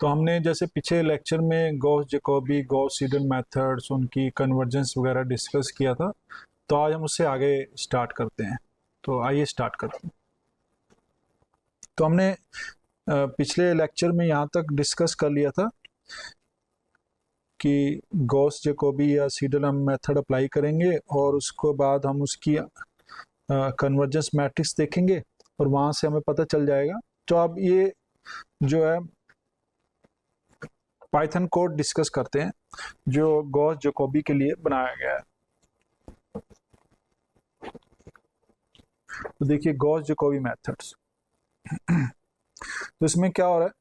तो हमने जैसे पिछले लेक्चर में Gauss Jacobi Gauss Seidel methods उनकी कन्वर्जेंस वगैरह डिस्कस किया था। तो आज हम उससे आगे स्टार्ट करते हैं। तो आइए स्टार्ट करते हैं। तो हमने पिछले लेक्चर में यहाँ तक डिस्कस कर लिया था कि गॉस जैकोबी या सीडल हम मेथड अप्लाई करेंगे और उसको बाद हम उसकी कन्वर्जेंस मैट्रिक्स देखेंगे और वहाँ से हमें पता चल जाएगा। तो अब ये जो है पाइथन कोड डिस्कस करते हैं जो गॉस जैकोबी के लिए बनाया गया है। तो देखिए गॉस जैकोबी मेथड्स। तो इसमें क्या हो रहा है,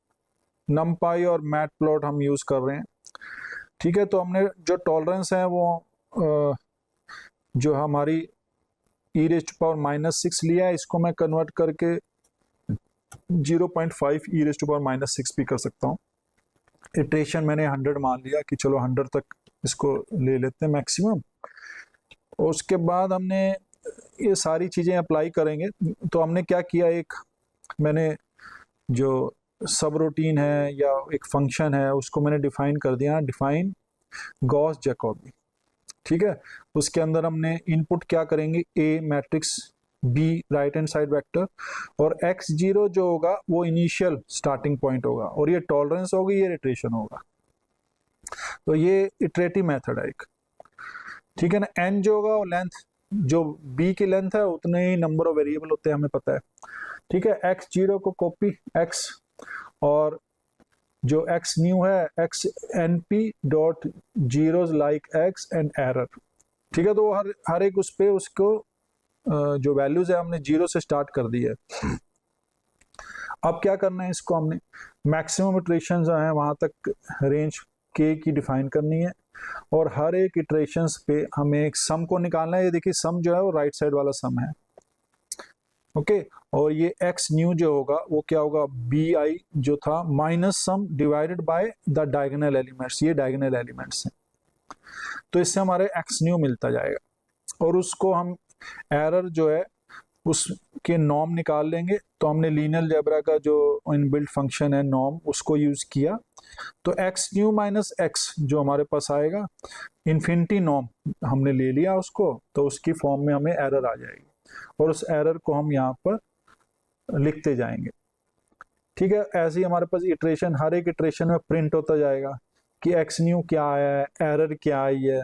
नमपाई और मैटप्लॉट हम यूज कर रहे हैं। ठीक है, तो हमने जो टॉलरेंस है वो जो हमारी e⁻⁻6 लिया है, इसको मैं कन्वर्ट करके 0.5 e⁻⁻6 भी कर सकता हूँ। इटरेशन मैंने 100 मान लिया कि चलो 100 तक इसको ले लेते हैं मैक्सिमम। और उसके बाद हमने ये सारी चीज़ें अप्लाई करेंगे। तो हमने क्या किया, एक मैंने जो सब रूटीन है या एक फंक्शन है उसको मैंने डिफाइन कर दिया, डिफाइन गॉस जैकोबी। ठीक है, उसके अंदर हमने इनपुट क्या करेंगे, A matrix, B right hand side vector और x0 जो होगा वो इनिशियल स्टार्टिंग पॉइंट होगा और ये टॉलरेंस होगी, ये इटरेशन होगा। तो ये इटरेटिव मेथड है एक। ठीक है ना, n जो होगा वो लेंथ, जो b की लेंथ है उतने ही नंबर ऑफ वेरिएबल होते हैं, हमें पता है। ठीक है, x0 को कॉपी x और जो x न्यू है x np dot zeros like x and error. ठीक है, तो हर एक उस पे उसको जो वैल्यूज है हमने 0 से स्टार्ट कर दी है। अब क्या करना है, इसको हमने मैक्सिमम इटरेशन जो है वहां तक रेंज k की डिफाइन करनी है और हर एक इटरेशंस पे हमें एक सम को निकालना है। ये देखिए सम जो है वो राइट साइड वाला सम है। ओके, और ये x न्यू जो होगा वो क्या होगा, bi जो था minus sum divided by the diagonal elements. ये डायगोनल एलिमेंट्स हैं, तो इससे हमारे x न्यू मिलता जाएगा और उसको हम एरर जो है उसके नॉर्म निकाल लेंगे। तो हमने लीनियर अलजेब्रा का जो इनबिल्ट फंक्शन है नॉर्म, उसको यूज किया। तो x न्यू माइनस x जो हमारे पास आएगा, इन्फिनिटी नॉर्म हमने ले लिया उसको, तो उसकी फॉर्म में हमें एरर आ जाएगी और उस एरर को हम यहाँ पर लिखते जाएंगे। ठीक है, ऐसे ही हमारे पास इटरेशन, हर एक इटरेशन में प्रिंट होता जाएगा कि x न्यू क्या आया है, एरर क्या आई है।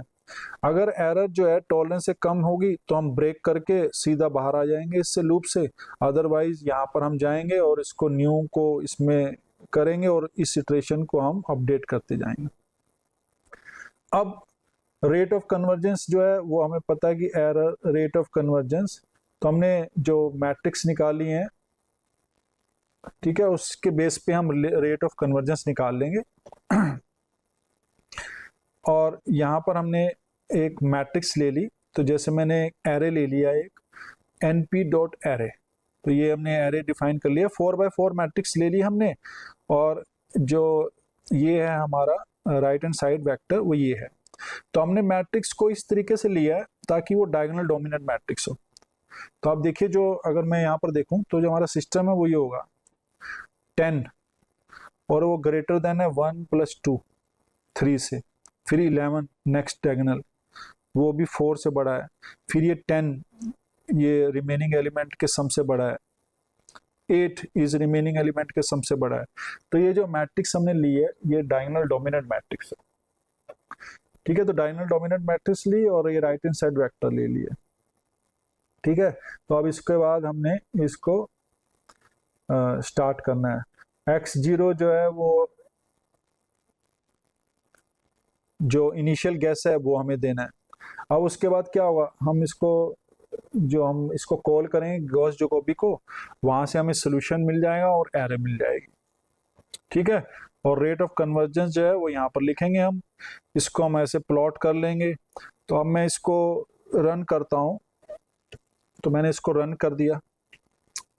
अगर एरर जो है टॉलरेंस से कम होगी तो हम ब्रेक करके सीधा बाहर आ जाएंगे इससे लूप से। अदरवाइज यहाँ पर हम जाएंगे और इसको न्यू को इसमें करेंगे और इस इटरेशन को हम अपडेट करते जाएंगे। अब रेट ऑफ कन्वर्जेंस जो है वो हमें पता है कि एरर रेट ऑफ कन्वर्जेंस, तो हमने जो मैट्रिक्स निकाली है, ठीक है, उसके बेस पे हम रेट ऑफ कन्वर्जेंस निकाल लेंगे। और यहाँ पर हमने एक मैट्रिक्स ले ली। तो जैसे मैंने एरे ले लिया एक np डॉट एरे, तो ये हमने एरे डिफाइन कर लिया, 4x4 मैट्रिक्स ले ली हमने। और जो ये है हमारा राइट हैंड साइड वेक्टर वो ये है। तो हमने मैट्रिक्स को इस तरीके से लिया है ताकि वो डायगोनल डोमिनेंट मैट्रिक्स हो। तो आप देखिए, जो अगर मैं यहाँ पर देखूं तो जो हमारा सिस्टम है वो ये होगा 10 और वो ग्रेटर देन है 1 + 2 3 से, फिर 11 नेक्स्ट डायगोनल, वो भी 4 से बड़ा है, फिर ये 10 ये रिमेनिंग एलिमेंट के सम से बड़ा है, 8 इज रिमेनिंग एलिमेंट के सम से बड़ा है। तो ये जो मैट्रिक्स हमने ली है ये डायगोनल डोमिनेंट मैट्रिक्स है। ठीक है, तो डायगोनल डोमिनेंट मैट्रिक्स ली और ये राइट हैंड साइड वेक्टर ले लिए। ठीक है, तो अब इसके बाद हमने इसको स्टार्ट करना है। x0 जो है वो जो इनिशियल गैस है वो हमें देना है। अब उसके बाद क्या होगा, हम इसको कॉल करेंगे गॉस जैकोबी को, वहां से हमें सोल्यूशन मिल जाएगा और एरर मिल जाएगी। ठीक है, और रेट ऑफ कन्वर्जेंस जो है वो यहाँ पर लिखेंगे हम, इसको हम ऐसे प्लॉट कर लेंगे। तो अब मैं इसको रन करता हूँ, तो मैंने इसको रन कर दिया।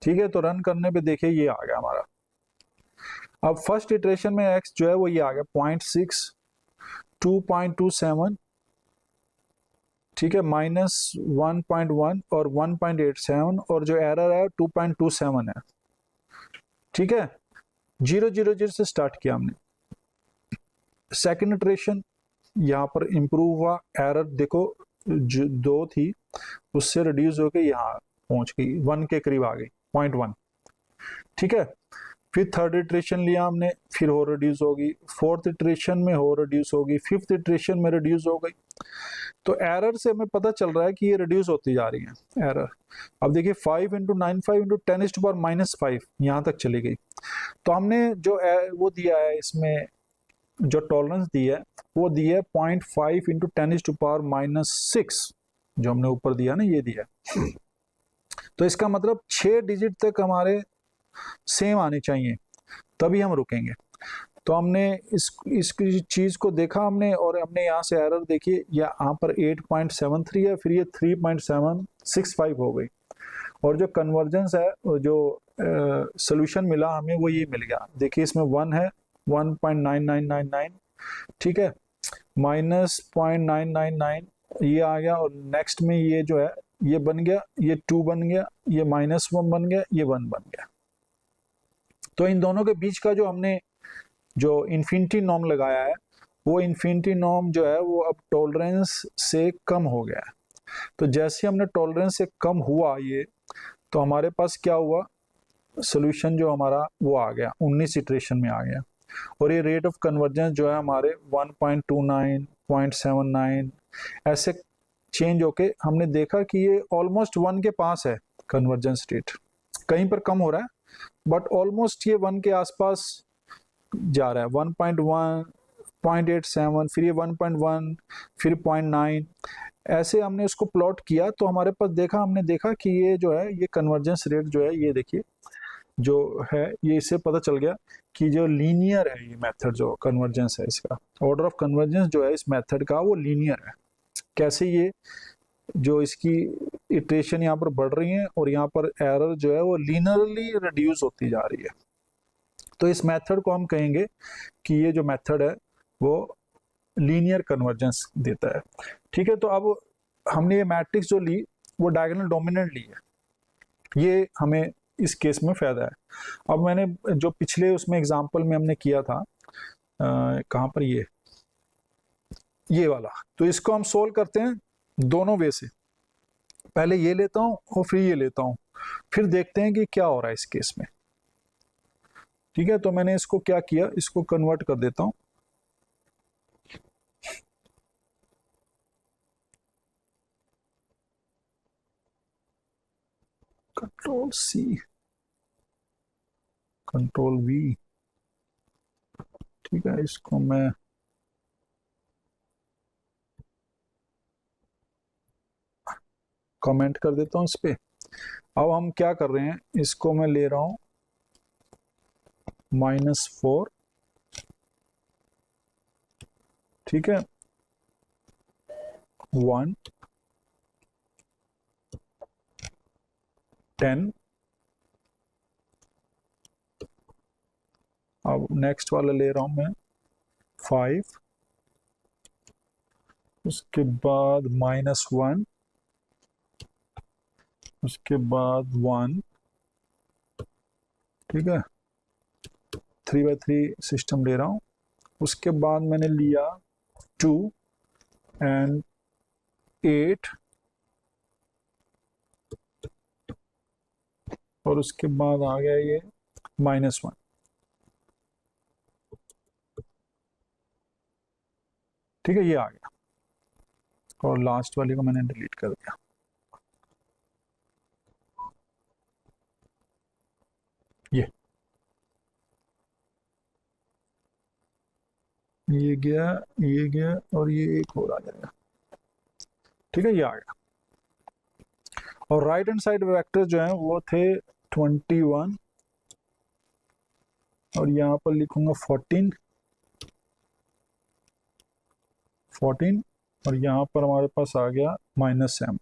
ठीक है, तो रन करने पे देखिए ये आ गया हमारा। अब फर्स्ट इटरेशन में x जो है वो ये आ गया 0.6 2.27, ठीक है, -1.1 और 1.87 और जो एरर है 2.27 है। ठीक है, 0 0 0 से स्टार्ट किया हमने। सेकंड इटरेशन यहाँ पर इम्प्रूव हुआ, एरर देखो जो 2 थी उससे रिड्यूस होकर यहाँ पहुंच गई, 1 के करीब आ गई, 0.1। ठीक है, फिर थर्ड इटरेशन लिया हमने, फिर हो रिड्यूस होगी, फोर्थ इटरेशन में हो रिड्यूस होगी, फिफ्थ इटरेशन में रिड्यूस हो गई। तो एरर से हमें पता चल रहा है कि ये रिड्यूस होती जा रही है एरर। अब देखिए 5 इंटू 9 5 इंटू 10⁻⁻5 यहाँ तक चली गई। तो हमने जो वो दिया है इसमें, जो टॉलरेंस दी है वो दी है 0.5 इंटू 10⁻⁻6, जो हमने ऊपर दिया ना, ये दिया। तो इसका मतलब 6 डिजिट तक हमारे सेम आनी चाहिए, तभी हम रुकेंगे। तो हमने इस चीज को देखा हमने, और हमने यहाँ से एरर देखी, यहाँ पर 8.73 है, फिर ये 3.765 हो गई, और जो कन्वर्जेंस है, जो सोल्यूशन मिला हमें वो ये मिल गया। देखिए इसमें 1 है, 1.9999, ठीक है, -0.999 ये आ गया, और नेक्स्ट में ये जो है ये बन गया, ये 2 बन गया, ये -1 बन गया, ये 1 बन गया। तो इन दोनों के बीच का जो हमने जो इन्फिनिटी नॉर्म लगाया है, वो इन्फिनिटी नॉर्म जो है वो अब टॉलरेंस से कम हो गया है। तो जैसे हमने टॉलरेंस से कम हुआ ये, तो हमारे पास क्या हुआ, सोल्यूशन जो हमारा वो आ गया 19 इटरेशन में आ गया, और ये रेट ऑफ कन्वर्जेंस जो है हमारे 1.29 0.79 ऐसे चेंज होके हमने देखा कि ये ऑलमोस्ट 1 के पास है कन्वर्जेंस रेट, कहीं पर कम हो रहा है बट ऑलमोस्ट ये 1 के आसपास जा रहा है। 1.1 0.87, फिर ये 1.1, फिर 0.9, ऐसे हमने इसको प्लॉट किया। तो हमारे पास देखा, हमने देखा कि ये जो है ये कन्वर्जेंस रेट जो है, ये देखिए जो है, ये इससे पता चल गया कि जो लीनियर है ये मेथड, जो कन्वर्जेंस है इसका ऑर्डर ऑफ कन्वर्जेंस जो है इस मेथड का वो लीनियर है। कैसे, ये जो इसकी इटरेशन यहाँ पर बढ़ रही है और यहाँ पर एरर जो है वो लीनियरली रिड्यूस होती जा रही है। तो इस मेथड को हम कहेंगे कि ये जो मेथड है वो लीनियर कन्वर्जेंस देता है। ठीक है, तो अब हमने ये मैट्रिक्स जो ली वो डायगोनल डोमिनेंट ली है, ये हमें इस केस में फायदा है। अब मैंने जो पिछले उसमें एग्जांपल में हमने किया था, कहाँ पर, ये वाला, तो इसको हम सोल्व करते हैं दोनों वे से। पहले ये लेता हूँ और फिर ये लेता हूँ, फिर देखते हैं कि क्या हो रहा है इस केस में। ठीक है, तो मैंने इसको क्या किया, इसको कन्वर्ट कर देता हूँ। कंट्रोल सी, कंट्रोल वी, ठीक है, इसको मैं कमेंट कर देता हूँ इस पे। अब हम क्या कर रहे हैं, इसको मैं ले रहा हूँ -4, ठीक है, 1 10। अब नेक्स्ट वाला ले रहा हूं मैं 5, उसके बाद -1, उसके बाद 1, ठीक है, 3/3 सिस्टम ले रहा हूं। उसके बाद मैंने लिया 2 एंड 8, और उसके बाद आ गया ये -1। ठीक है, ये आ गया, और लास्ट वाले को मैंने डिलीट कर दिया। ये गया, ये गया, और ये एक और आ जाएगा। ठीक है, ये आ गया। और राइट हैंड साइड वेक्टर जो है वो थे 21, और यहाँ पर लिखूंगा 14, और यहाँ पर हमारे पास आ गया -m।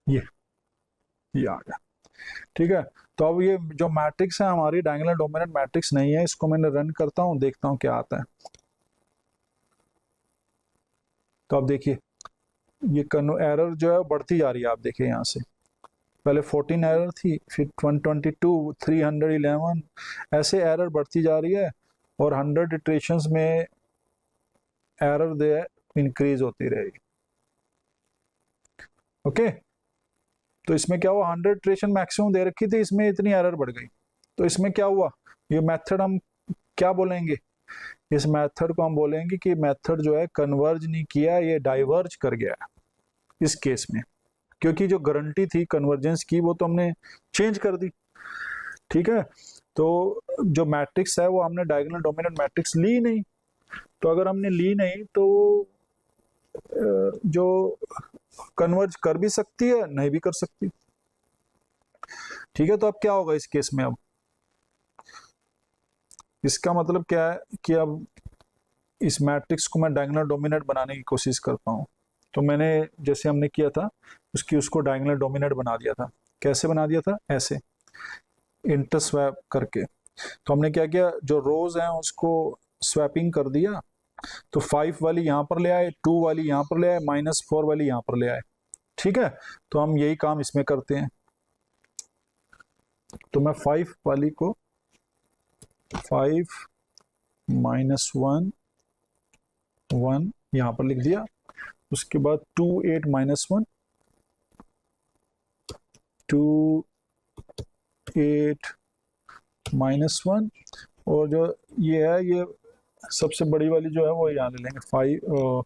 ये आ गया। ठीक है, तो अब ये जो मैट्रिक्स है हमारी डायगोनल डोमिनेंट मैट्रिक्स नहीं है, इसको मैंने रन करता हूँ, देखता हूँ क्या आता है। तो अब देखिए ये एरर जो है बढ़ती जा रही है, आप देखिए यहाँ से पहले 14 एरर थी, फिर 122, 311, ऐसे एरर बढ़ती जा रही है और 100 इटरेशंस में एरर दे इंक्रीज होती रहेगी। ओके, तो इसमें क्या हुआ, 100 इटरेशन मैक्सिमम दे रखी थी, इसमें इतनी एरर बढ़ गई। तो इसमें क्या हुआ, ये मेथड हम क्या बोलेंगे, इस मेथड को हम बोलेंगे कि मेथड जो है कन्वर्ज नहीं किया, ये डाइवर्ज कर गया है इस केस में, क्योंकि जो गारंटी थी कन्वर्जेंस की वो तो हमने चेंज कर दी। ठीक है, तो जो मैट्रिक्स है वो हमने डायगोनल डोमिनेंट मैट्रिक्स ली नहीं, तो अगर हमने ली नहीं तो जो कन्वर्ज कर भी सकती है नहीं भी कर सकती। ठीक है, तो अब क्या होगा इस केस में, अब इसका मतलब क्या है कि अब इस मैट्रिक्स को मैं डायगोनल डोमिनेंट बनाने की कोशिश करता हूँ। तो मैंने जैसे हमने किया था उसको डायगोनल डोमिनेंट बना दिया था। कैसे बना दिया था, ऐसे इंटरस्वैप करके। तो हमने क्या किया, जो रोज हैं उसको स्वैपिंग कर दिया, तो 5 वाली यहाँ पर ले आए, 2 वाली यहाँ पर ले आए, -4 वाली यहाँ पर ले आए। ठीक है, तो हम यही काम इसमें करते हैं। तो मैं 5 वाली को 5 -1 1 यहाँ पर लिख दिया, उसके बाद 2 8 -1 2 8 -1, और जो ये है ये सबसे बड़ी वाली जो है वो यहाँ ले लेंगे, 5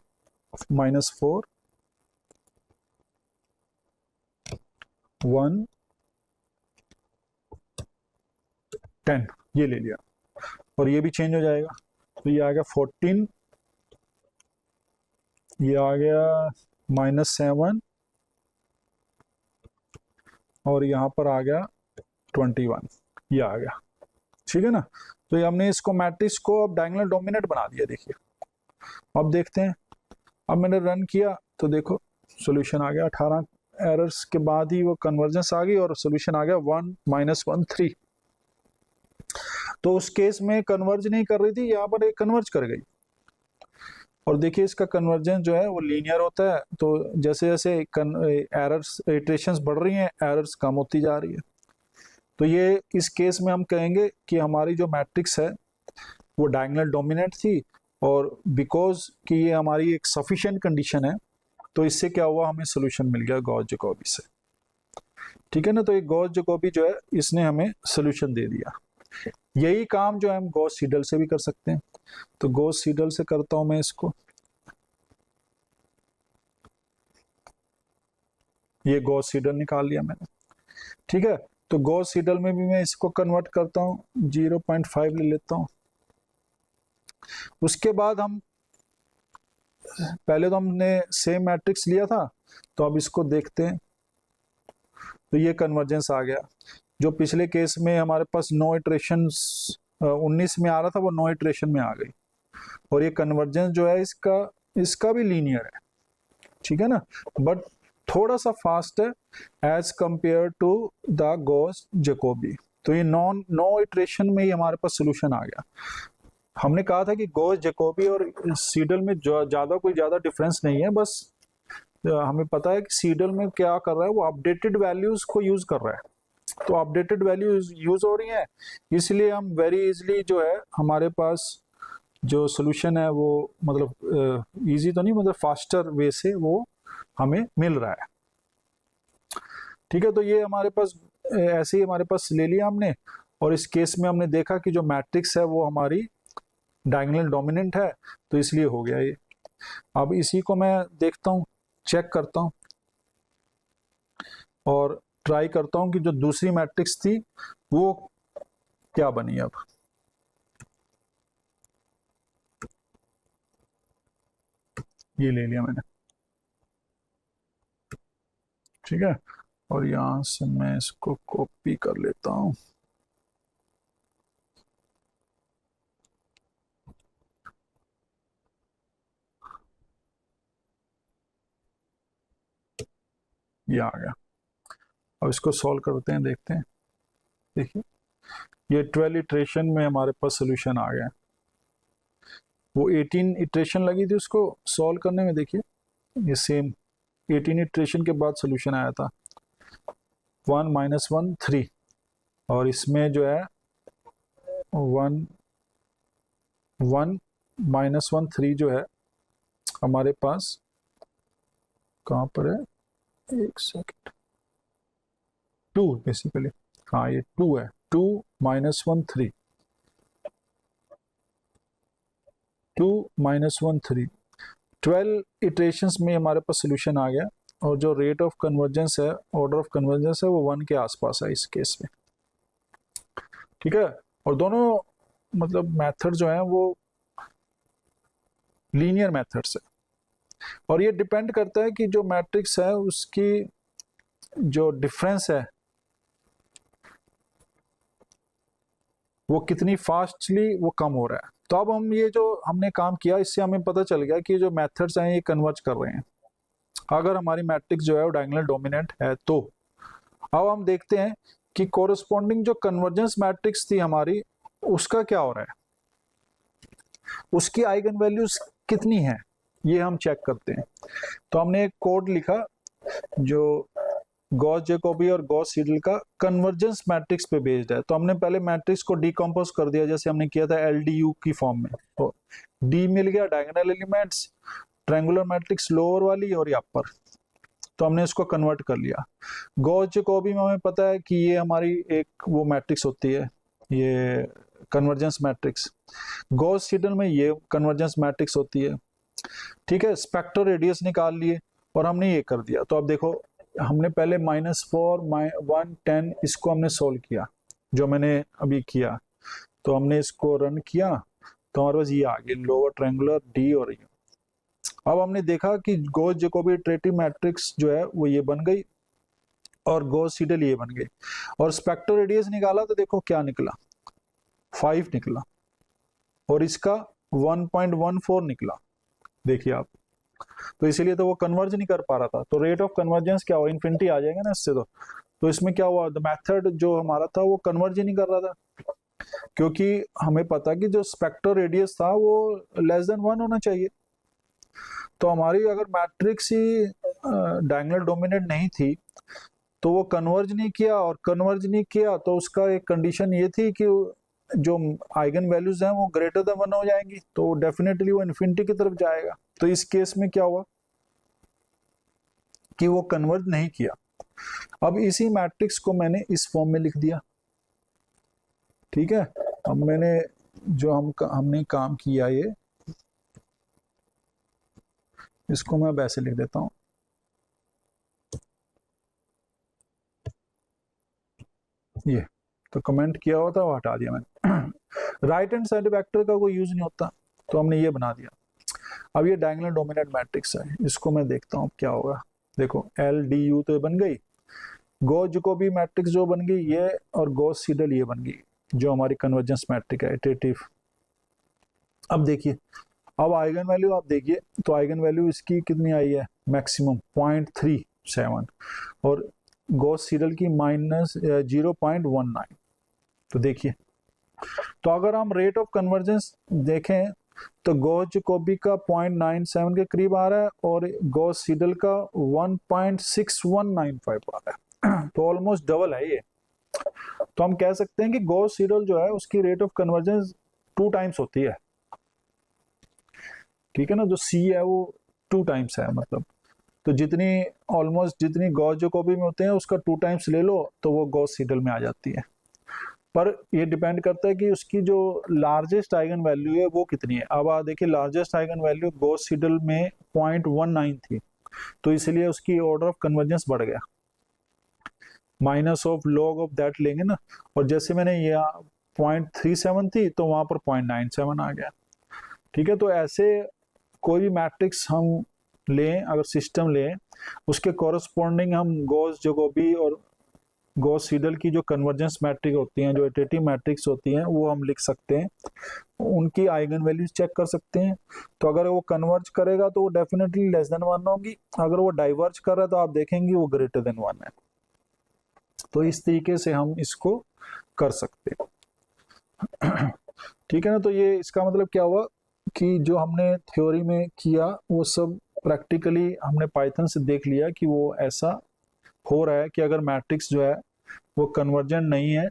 -4 1 10, ये ले लिया, और ये भी चेंज हो जाएगा। तो ये आ गया 14, ये आ गया -7, और यहाँ पर आ गया 21, ये आ गया। ठीक है ना, तो ये हमने इसको मैट्रिक्स को अब डायगोनल डोमिनेंट बना दिया। देखिए अब देखते हैं, अब मैंने रन किया तो देखो सॉल्यूशन आ गया, 18 एरर्स के बाद ही वो कन्वर्जेंस आ गई और सॉल्यूशन आ गया 1 -1 3। तो उस केस में कन्वर्ज नहीं कर रही थी, यहाँ पर एक कन्वर्ज कर गई। और देखिए इसका कन्वर्जेंस जो है वो लीनियर होता है, तो जैसे जैसे एरर्स इटरेशंस बढ़ रही हैं एरर्स कम होती जा रही है। तो ये इस केस में हम कहेंगे कि हमारी जो मैट्रिक्स है वो डायगोनल डोमिनेंट थी, और बिकॉज कि ये हमारी एक सफिशिएंट कंडीशन है, तो इससे क्या हुआ, हमें सोल्यूशन मिल गया गॉस जैकोबी से। ठीक है ना, तो ये गॉस जैकोबी जो है इसने हमें सोल्यूशन दे दिया। यही काम जो है हम गॉस सीडल से भी कर सकते हैं। तो गॉस सीडल से करता हूं मैं इसको, ये गॉस सीडल निकाल लिया मैंने। ठीक है, तो गॉस सीडल में भी मैं इसको कन्वर्ट करता हूँ, 0.5 ले लेता हूँ। उसके बाद हम पहले तो हमने सेम मैट्रिक्स लिया था, तो अब इसको देखते हैं। तो ये कन्वर्जेंस आ गया, जो पिछले केस में हमारे पास 9 इटरेशन 19 में आ रहा था वो 9 इटरेशन में आ गई, और ये कन्वर्जेंस जो है इसका इसका भी लीनियर है। ठीक है ना, बट थोड़ा सा फास्ट है as compare to the Gauss Jacobi. तो ये 9 इटरेशन में ही हमारे पास सोल्यूशन आ गया। हमने कहा था कि गॉस जैकोबी और सीडल में ज्यादा डिफरेंस नहीं है, बस हमें पता है कि सीडल में क्या कर रहा है, वो अपडेटेड वैल्यूज को यूज कर रहा है। तो अपडेटेड वैल्यू यूज हो रही है, इसलिए हम वेरी इजीली जो है हमारे पास जो सोल्यूशन है वो मतलब इजी तो नहीं, मतलब फास्टर वे से वो हमें मिल रहा है। ठीक है, तो ये हमारे पास ऐसे ही हमारे पास ले लिया हमने, और इस केस में हमने देखा कि जो मैट्रिक्स है वो हमारी डायगोनल डोमिनेंट है, तो इसलिए हो गया ये। अब इसी को मैं देखता हूँ, चेक करता हूँ और ट्राई करता हूँ कि जो दूसरी मैट्रिक्स थी वो क्या बनी। अब ये ले लिया मैंने। ठीक है, और यहां से मैं इसको कॉपी कर लेता हूं। ये आ गया, अब इसको सॉल्व करते हैं, देखते हैं। देखिए ये 12 इटरेशन में हमारे पास सोल्यूशन आ गया। वो 18 इटरेशन लगी थी उसको सॉल्व करने में, देखिए ये सेम 18 इटरेशन के बाद सोल्यूशन आया था। 1 माइनस 1 3, और इसमें जो है 1 1 माइनस 1 3 जो है हमारे पास कहाँ पर है, एक सेकेंड, 2 बेसिकली, हाँ ये 2 है, 2 माइनस 1 3, 2 माइनस 1 3, 12 इटरेशंस में हमारे पास सोल्यूशन आ गया, और जो रेट ऑफ कन्वर्जेंस है, ऑर्डर ऑफ कन्वर्जेंस है, वो 1 के आसपास है इस केस में। ठीक है, और दोनों मतलब मेथड जो है वो लीनियर मेथड्स है, और ये डिपेंड करता है कि जो मैट्रिक्स है उसकी जो डिफरेंस है वो कितनी फास्टली वो कम हो रहा है। तो अब हम ये जो हमने काम किया, इससे हमें पता चल गया कि जो मेथड्स हैं ये कन्वर्ज कर रहे हैं अगर हमारी मैट्रिक्स जो है वो डायगोनल डोमिनेंट है। तो अब हम देखते हैं कि कोरस्पॉन्डिंग जो कन्वर्जेंस मैट्रिक्स थी हमारी, उसका क्या हो रहा है, उसकी आइगन वैल्यूज कितनी है, ये हम चेक करते हैं। तो हमने एक कोड लिखा जो गॉस जैकोबी और गॉस सीडल का कन्वर्जेंस मैट्रिक्स पे बेस्ड है। तो हमने पहले मैट्रिक्स को डिकम्पोज कर दिया, जैसे हमने किया था एलडीयू की फॉर्म में। तो डी मिल गया diagonal elements, triangular matrix lower वाली और या अपर, तो हमने इसको कन्वर्ट कर लिया। गॉस जैकोबी में हमें पता है कि ये हमारी एक वो मैट्रिक्स होती है, ये कन्वर्जेंस मैट्रिक्स। गॉस सीडल में ये कन्वर्जेंस मैट्रिक्स होती है। ठीक है, स्पेक्ट्रो रेडियस निकाल लिए और हमने ये कर दिया। तो अब देखो, हमने पहले -4 1 10 इसको हमने सोल्व किया, जो मैंने अभी किया। तो हमने इसको रन किया तो हमारे पास ये आ गया लोअर ट्रायंगुलर डी और ये। अब हमने देखा कि गॉस जैकोबी इटरेटिव मैट्रिक्स जो है वो ये बन गई और गॉस सीडल ये बन गई, और स्पेक्ट्रो रेडियस निकाला तो देखो क्या निकला, 5 निकला, और इसका 1.14 निकला। देखिए आप, तो इसीलिए तो वो कन्वर्ज नहीं कर पा रहा था। तो रेट ऑफ कन्वर्जेंस क्या हुआ, इन्फिनिटी आ जाएगा ना इससे। तो इसमें क्या हुआ, द मेथड जो हमारा था वो कन्वर्ज ही नहीं कर रहा था, क्योंकि हमें पता कि जो स्पेक्ट्रो रेडियस था वो <<1 होना चाहिए। तो हमारी अगर मैट्रिक्स ही डायगोनल डोमिनेंट नहीं थी तो वो कन्वर्ज नहीं किया, और कन्वर्ज नहीं किया तो उसका एक कंडीशन ये थी कि जो आइगन वैल्यूज हैं वो ग्रेटर देन 1 हो जाएंगी, तो डेफिनेटली वो इन्फिनिटी की तरफ जाएगा। तो इस केस में क्या हुआ कि वो कन्वर्ज नहीं किया। अब इसी मैट्रिक्स को मैंने इस फॉर्म में लिख दिया। ठीक है, अब मैंने जो हमने काम किया, ये इसको मैं वैसे लिख देता हूं, ये तो कमेंट किया हुआ था वो हटा दिया मैंने। राइट हैंड साइड वेक्टर का कोई यूज नहीं होता, तो हमने ये बना दिया। अब ये डायगोनल डोमिनेंट मैट्रिक्स है, इसको मैं देखता हूँ क्या होगा। देखो एल डी यू तो बन गई, गॉस जैकोबी मैट्रिक्स जो बन गई ये, और गॉस सीडल ये बन गई जो हमारी कन्वर्जेंस मैट्रिक है इटरेटिव। अब देखिए, अब आइगन वैल्यू आप देखिए, तो आइगन वैल्यू इसकी कितनी आई है, मैक्सिमम 0.37, और गॉस सीडल की -0.19। तो देखिए, तो अगर हम रेट ऑफ कन्वर्जेंस देखें तो गॉस जैकोबी का 0.97 के करीब आ रहा है, और गॉस सीडल का 1.6195 आ रहा है। तो ऑलमोस्ट डबल है ये। तो हम कह सकते हैं कि गॉस सीडल जो है उसकी रेट ऑफ कन्वर्जेंस 2 टाइम्स होती है। ठीक है ना, जो सी है वो 2 टाइम्स है, मतलब तो जितनी ऑलमोस्ट जितनी गॉस जैकोबी में होते हैं उसका 2 टाइम्स ले लो तो वो गॉस सीडल में आ जाती है। पर ये डिपेंड करता है कि उसकी जो लार्जेस्ट आइगन वैल्यू है वो कितनी है। अब आप देखिए, largest eigen value Gauss Seidel में 0.19 थी, तो इसलिए उसकी ऑर्डर ऑफ कन्वर्जेंस बढ़ गया, minus of log of that लेंगे ना। और जैसे मैंने ये 0.37 थी तो वहां पर 0.97 आ गया। ठीक है, तो ऐसे कोई भी मैट्रिक्स हम लें, अगर सिस्टम लें, उसके कॉरस्पॉन्डिंग हम गॉस जैकोबी और गॉस सीडल की जो कन्वर्जेंस मैट्रिक होती हैं, जो इटरेटिव मैट्रिक्स होती हैं, वो हम लिख सकते हैं, उनकी आइगन वैल्यूज चेक कर सकते हैं। तो अगर वो कन्वर्ज करेगा तो वो डेफिनेटली <<1 होगी, अगर वो डाइवर्ज कर रहा है तो आप देखेंगे वो ग्रेटर देन 1 है। तो इस तरीके से हम इसको कर सकते हैं। ठीक है ना, तो ये इसका मतलब क्या हुआ कि जो हमने थ्योरी में किया वो सब प्रैक्टिकली हमने पाइथन से देख लिया कि वो ऐसा हो रहा है कि अगर मैट्रिक्स जो है वो कन्वर्जेंट नहीं है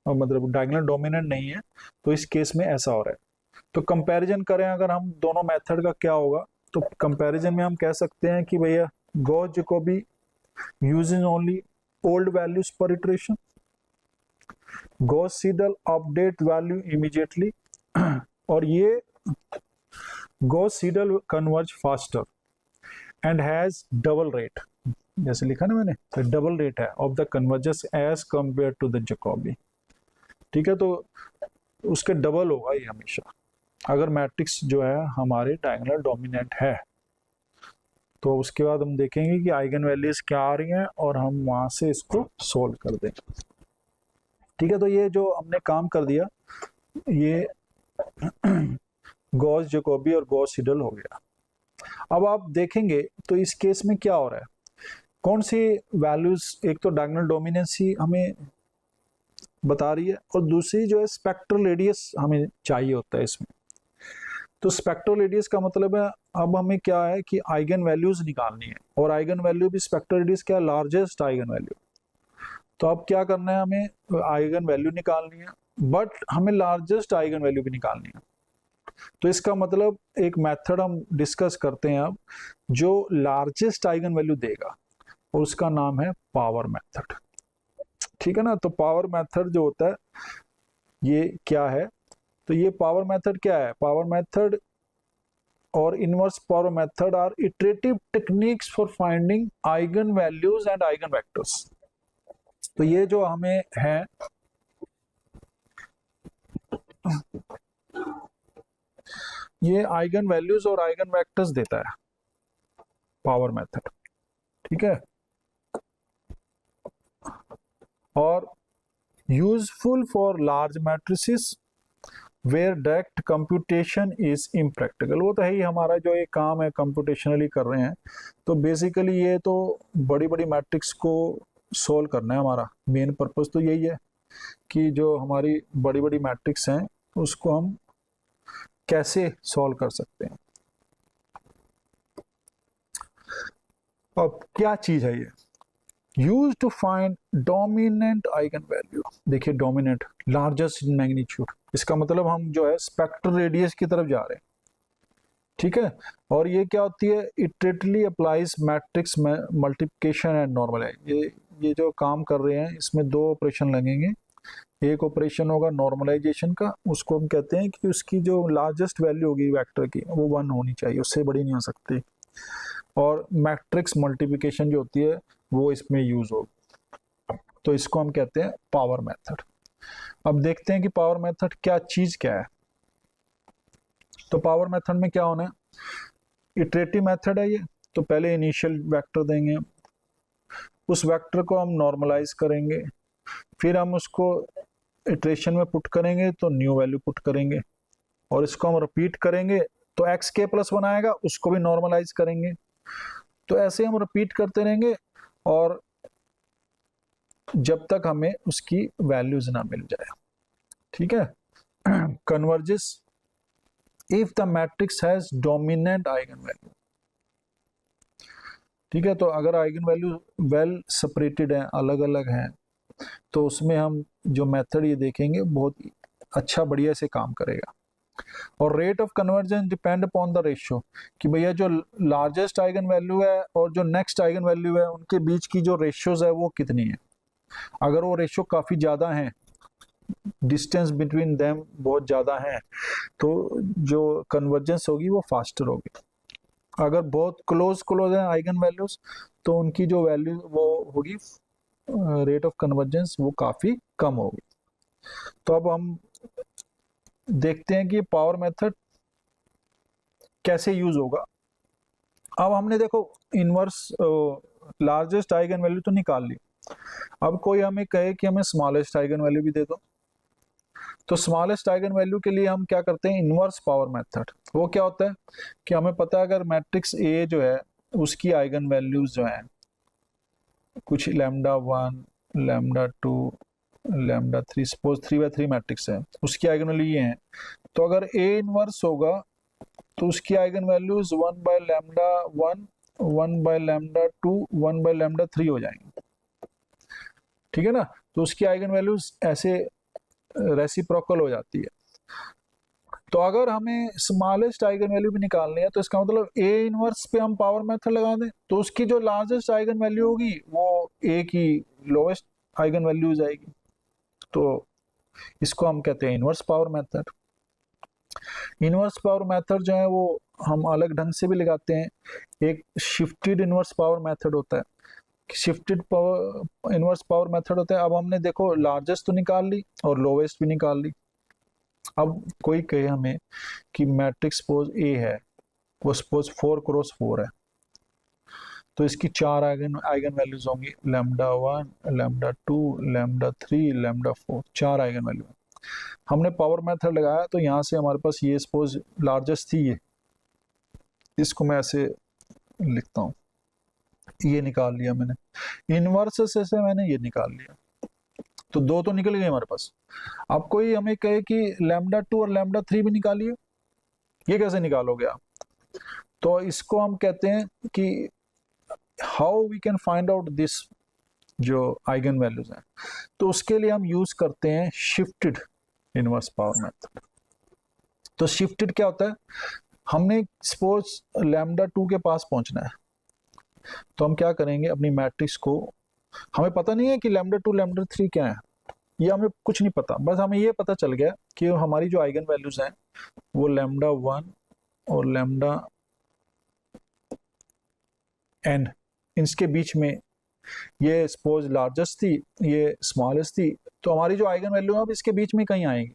और मतलब डायगोनल डोमिनेंट नहीं है, तो इस केस में ऐसा हो रहा है। तो कंपैरिजन करें अगर हम दोनों मेथड का, क्या होगा, तो कंपैरिजन में हम कह सकते हैं कि भैया Gauss Jacobi using only old values पर iteration, Gauss Seidel update value immediately, और ये Gauss Seidel converge faster and has double rate, जैसे लिखा ना मैंने, तो डबल रेट है of the convergence as compare to the Jacobi. ठीक है, तो उसके डबल होगा ये हमेशा अगर मैट्रिक्स जो है हमारे डायगोनल डोमिनेंट है। तो उसके बाद हम देखेंगे कि आइगन वैल्यूज क्या आ रही हैं और हम वहां से इसको सोल्व कर दें। ठीक है, तो ये जो हमने काम कर दिया, ये गॉस जैकोबी और गॉस सीडल हो गया। अब आप देखेंगे तो इस केस में क्या हो रहा है, कौन सी वैल्यूज, एक तो डायगोनल डोमिनेंसी हमें बता रही है और दूसरी जो है स्पेक्ट्रल रेडियस हमें चाहिए होता है इसमें। तो स्पेक्ट्रल रेडियस का मतलब है अब हमें क्या है कि आइगन वैल्यूज निकालनी है, और आइगन वैल्यू भी स्पेक्ट्रल रेडियस क्या, लार्जेस्ट आइगन वैल्यू। तो अब क्या करना है, हमें आइगन वैल्यू निकालनी है, बट हमें लार्जेस्ट आइगन वैल्यू भी निकालनी है। तो इसका मतलब एक मेथड हम डिस्कस करते हैं अब जो लार्जेस्ट आइगन वैल्यू देगा, और उसका नाम है पावर मेथड। ठीक है ना, तो पावर मेथड जो होता है ये क्या है, तो ये पावर मेथड क्या है, पावर मेथड और inverse power method are iterative techniques for finding eigen values and eigen vectors. तो ये जो हमें है, ये आइगन वैल्यूज और आइगन वेक्टर्स देता है पावर मेथड। ठीक है, और useful for large matrices where direct computation is impractical. वो तो है ही, हमारा जो ये काम है कंप्यूटेशनली कर रहे हैं, तो बेसिकली ये तो बड़ी बड़ी मैट्रिक्स को सोल्व करना है, हमारा मेन पर्पस तो यही है कि जो हमारी बड़ी बड़ी मैट्रिक्स हैं उसको हम कैसे सॉल्व कर सकते हैं। अब क्या चीज है ये, use to find dominant eigen value. देखिए डोमिनेंट, लार्जेस्ट इन मैग्नीट्यूड, इसका मतलब हम जो है स्पेक्ट्रल रेडियस की तरफ जा रहे हैं। ठीक है, और ये क्या होती है, iteratively applies matrix multiplication and normalize. ये जो काम कर रहे हैं इसमें दो ऑपरेशन लगेंगे। एक ऑपरेशन होगा नॉर्मलाइजेशन का, उसको हम कहते हैं कि उसकी जो लार्जेस्ट वैल्यू होगी वेक्टर की वो 1 होनी चाहिए, उससे बड़ी नहीं हो सकती। और मैट्रिक्स मल्टीप्लिकेशन जो होती है वो इसमें यूज होगी, तो इसको हम कहते हैं पावर मेथड। अब देखते हैं कि पावर मेथड क्या चीज क्या है। तो पावर मेथड में क्या होना है, इटरेटिव मेथड है ये, तो पहले इनिशियल वेक्टर देंगे, उस वेक्टर को हम नॉर्मलाइज करेंगे, फिर हम उसको इटरेशन में पुट करेंगे तो न्यू वैल्यू पुट करेंगे, और इसको हम रिपीट करेंगे तो एक्स के प्लस वन आएगा, उसको भी नॉर्मलाइज करेंगे। तो ऐसे हम रिपीट करते रहेंगे और जब तक हमें उसकी वैल्यूज ना मिल जाए। ठीक है, converges if the matrix has dominant eigen value. ठीक है, तो अगर आइगन वैल्यू वेल सेपरेटेड है, अलग अलग हैं, तो उसमें हम जो मेथड ये देखेंगे बहुत अच्छा बढ़िया से काम करेगा। और rate of convergence depend upon the ratio, कि भैया जो लार्जेस्ट आइगन वैल्यू है और जो नेक्स्ट आइगन वैल्यू है उनके बीच की जो रेशियोज है वो कितनी है। अगर वो रेशियो काफ़ी ज़्यादा है, डिस्टेंस बिटवीन देम बहुत ज़्यादा है, तो जो कन्वर्जेंस होगी वो फास्टर होगी। अगर बहुत क्लोज क्लोज है आइगन वैल्यूज, तो उनकी जो वैल्यू वो होगी, रेट ऑफ कन्वर्जेंस वो काफ़ी कम होगी। तो अब हम देखते हैं कि पावर मेथड कैसे यूज होगा। अब हमने देखो इनवर्स लार्जेस्ट आइगन वैल्यू तो निकाल ली, अब कोई हमें कहे कि हमें स्मॉलेस्ट आइगन वैल्यू भी दे दो, तो स्मॉलेस्ट आइगन वैल्यू के लिए हम क्या करते हैं, इनवर्स पावर मेथड। वो क्या होता है कि हमें पता है अगर मैट्रिक्स ए जो है उसकी आइगन वैल्यूज जो है कुछ lambda 1, lambda 2, lambda 3, suppose 3/3 matrix है, उसकी आइगन वैल्यू ये है, तो अगर ए इनवर्स होगा तो उसकी आइगन वैल्यूज 1/λ1 1/λ2 1/λ3 हो जाएंगे, ठीक है ना। तो उसकी आइगन वैल्यूज ऐसे रेसिप्रोकल हो जाती है। तो अगर हमें स्मॉलेस्ट आइगन वैल्यू भी निकालनी है तो इसका मतलब ए इनवर्स पे हम पावर मेथड लगा दें, तो उसकी जो लार्जेस्ट आइगन वैल्यू होगी वो ए की लोएस्ट आइगन वैल्यू जाएगी। तो इसको हम कहते हैं inverse power method. Inverse power method जो है वो हम अलग ढंग से भी लगाते हैं। एक शिफ्टेड इनवर्स पावर मेथड होता है, shifted power inverse power method होता है। अब हमने देखो लार्जेस्ट तो निकाल ली और लोवेस्ट भी निकाल ली। अब कोई कहे हमें कि मैट्रिक्स सपोज ए है, वो सपोज 4x4 है, तो इसकी 4 आइगन वैल्यूज होंगी, λ1 λ2 λ3 λ4, 4 आइगन वैल्यू। हमने पावर मेथड लगाया तो यहाँ से हमारे पास ये सपोज लार्जेस्ट थी, ये इसको मैं ऐसे लिखता हूँ, ये निकाल लिया मैंने, इनवर्स से मैंने ये निकाल लिया, तो दो तो निकल गए हमारे पास। अब कोई हमें कहे कि λ2 और λ3 भी निकालिए, ये कैसे निकालोगे आप? तो इसको हम कहते हैं कि how we can find out this जो आइगन वैल्यूज हैं। तो उसके लिए हम यूज करते हैं शिफ्टेड इनवर्स पावर मेथड। तो शिफ्टेड क्या होता है, हमने सपोज λ2 के पास पहुंचना है, तो हम क्या करेंगे, अपनी मैट्रिक्स को, हमें पता नहीं है कि λ2 λ3 क्या है, ये हमें कुछ नहीं पता, बस हमें ये पता चल गया कि हमारी जो आइगन वैल्यूज हैं वो λ1 और λn, इनके बीच में, ये सपोज लार्जेस्ट थी, ये स्मॉलेस्ट थी, तो हमारी जो आइगन वैल्यू है अब इसके बीच में कहीं आएगी।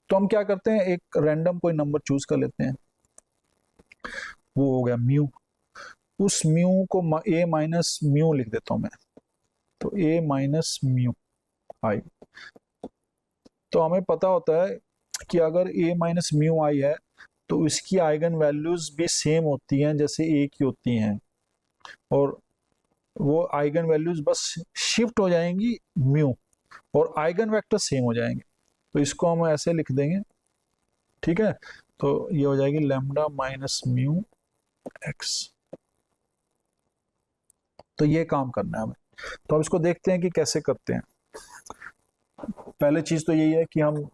तो हम क्या करते हैं, एक रैंडम कोई नंबर चूज कर लेते हैं, वो हो गया म्यू। उस म्यू को a माइनस म्यू लिख देता हूं मैं, तो a माइनस म्यू आई। तो हमें पता होता है कि अगर a माइनस म्यू आई है तो इसकी आइगन वैल्यूज भी सेम होती हैं जैसे a की होती हैं, और वो आइगन वैल्यूज बस शिफ्ट हो जाएंगी म्यू, और आइगन वेक्टर सेम हो जाएंगे। तो इसको हम ऐसे लिख देंगे, ठीक है। तो ये हो जाएगी लैम्डा माइनस म्यू एक्स। तो ये काम करना है हमें। तो अब इसको देखते हैं कि कैसे करते हैं। पहले चीज तो यही है कि हम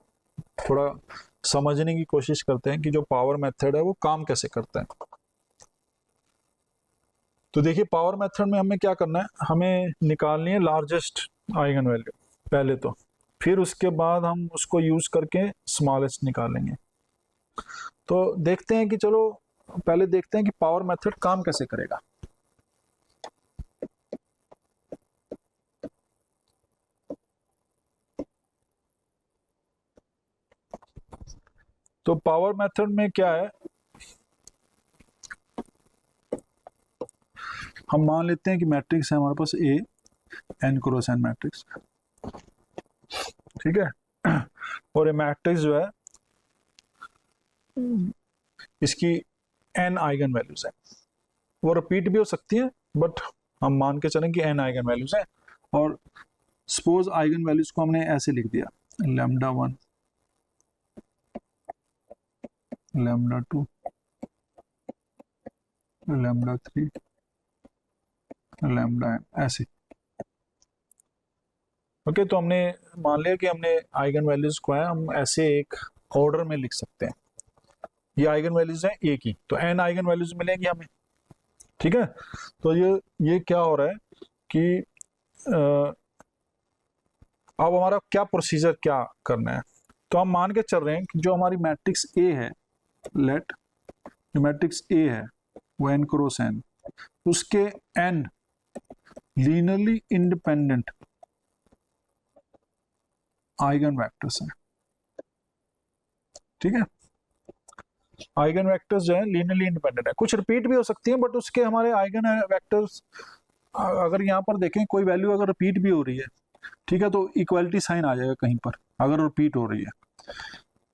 थोड़ा समझने की कोशिश करते हैं कि जो पावर मेथड है वो काम कैसे करता है। तो देखिए पावर मेथड में हमें क्या करना है, हमें निकालनी है लार्जेस्ट आइगन वैल्यू पहले तो, फिर उसके बाद हम उसको यूज करके स्मॉलेस्ट निकालेंगे। तो देखते हैं कि चलो पहले देखते हैं कि पावर मेथड काम कैसे करेगा। तो पावर मेथड में क्या है, हम मान लेते हैं कि मैट्रिक्स है हमारे पास ए, n क्रॉस n मैट्रिक्स, ठीक है। और ये मैट्रिक्स जो है इसकी n आइगन वैल्यूज है, वो रिपीट भी हो सकती है, बट हम मान के चलें कि n आइगन वैल्यूज है। और सपोज आइगन वैल्यूज को हमने ऐसे लिख दिया, λ1 λ2 λ3 λn, ऐसे। ओके, तो हमने मान लिया कि हमने आइगन वैल्यूज को है हम ऐसे एक ऑर्डर में लिख सकते हैं। ये आइगन वैल्यूज हैं ए की, तो n आइगन वैल्यूज मिलेंगी हमें, ठीक है। तो ये क्या हो रहा है कि अब हमारा क्या प्रोसीजर क्या करना है। तो हम मान के चल रहे हैं कि जो हमारी मैट्रिक्स ए है, लेट जो मैट्रिक्स ए है वो n क्रॉस n, उसके n linearly independent eigen vectors हैं, ठीक है। आइगन वेक्टर्स जो है लीनियरली इंडिपेंडेंट है, कुछ रिपीट भी हो सकती हैं, बट उसके हमारे आइगन वेक्टर्स अगर यहाँ पर देखें कोई वैल्यू अगर रिपीट भी हो रही है, ठीक है, तो इक्वलिटी साइन आ जाएगा कहीं पर अगर रिपीट हो रही है।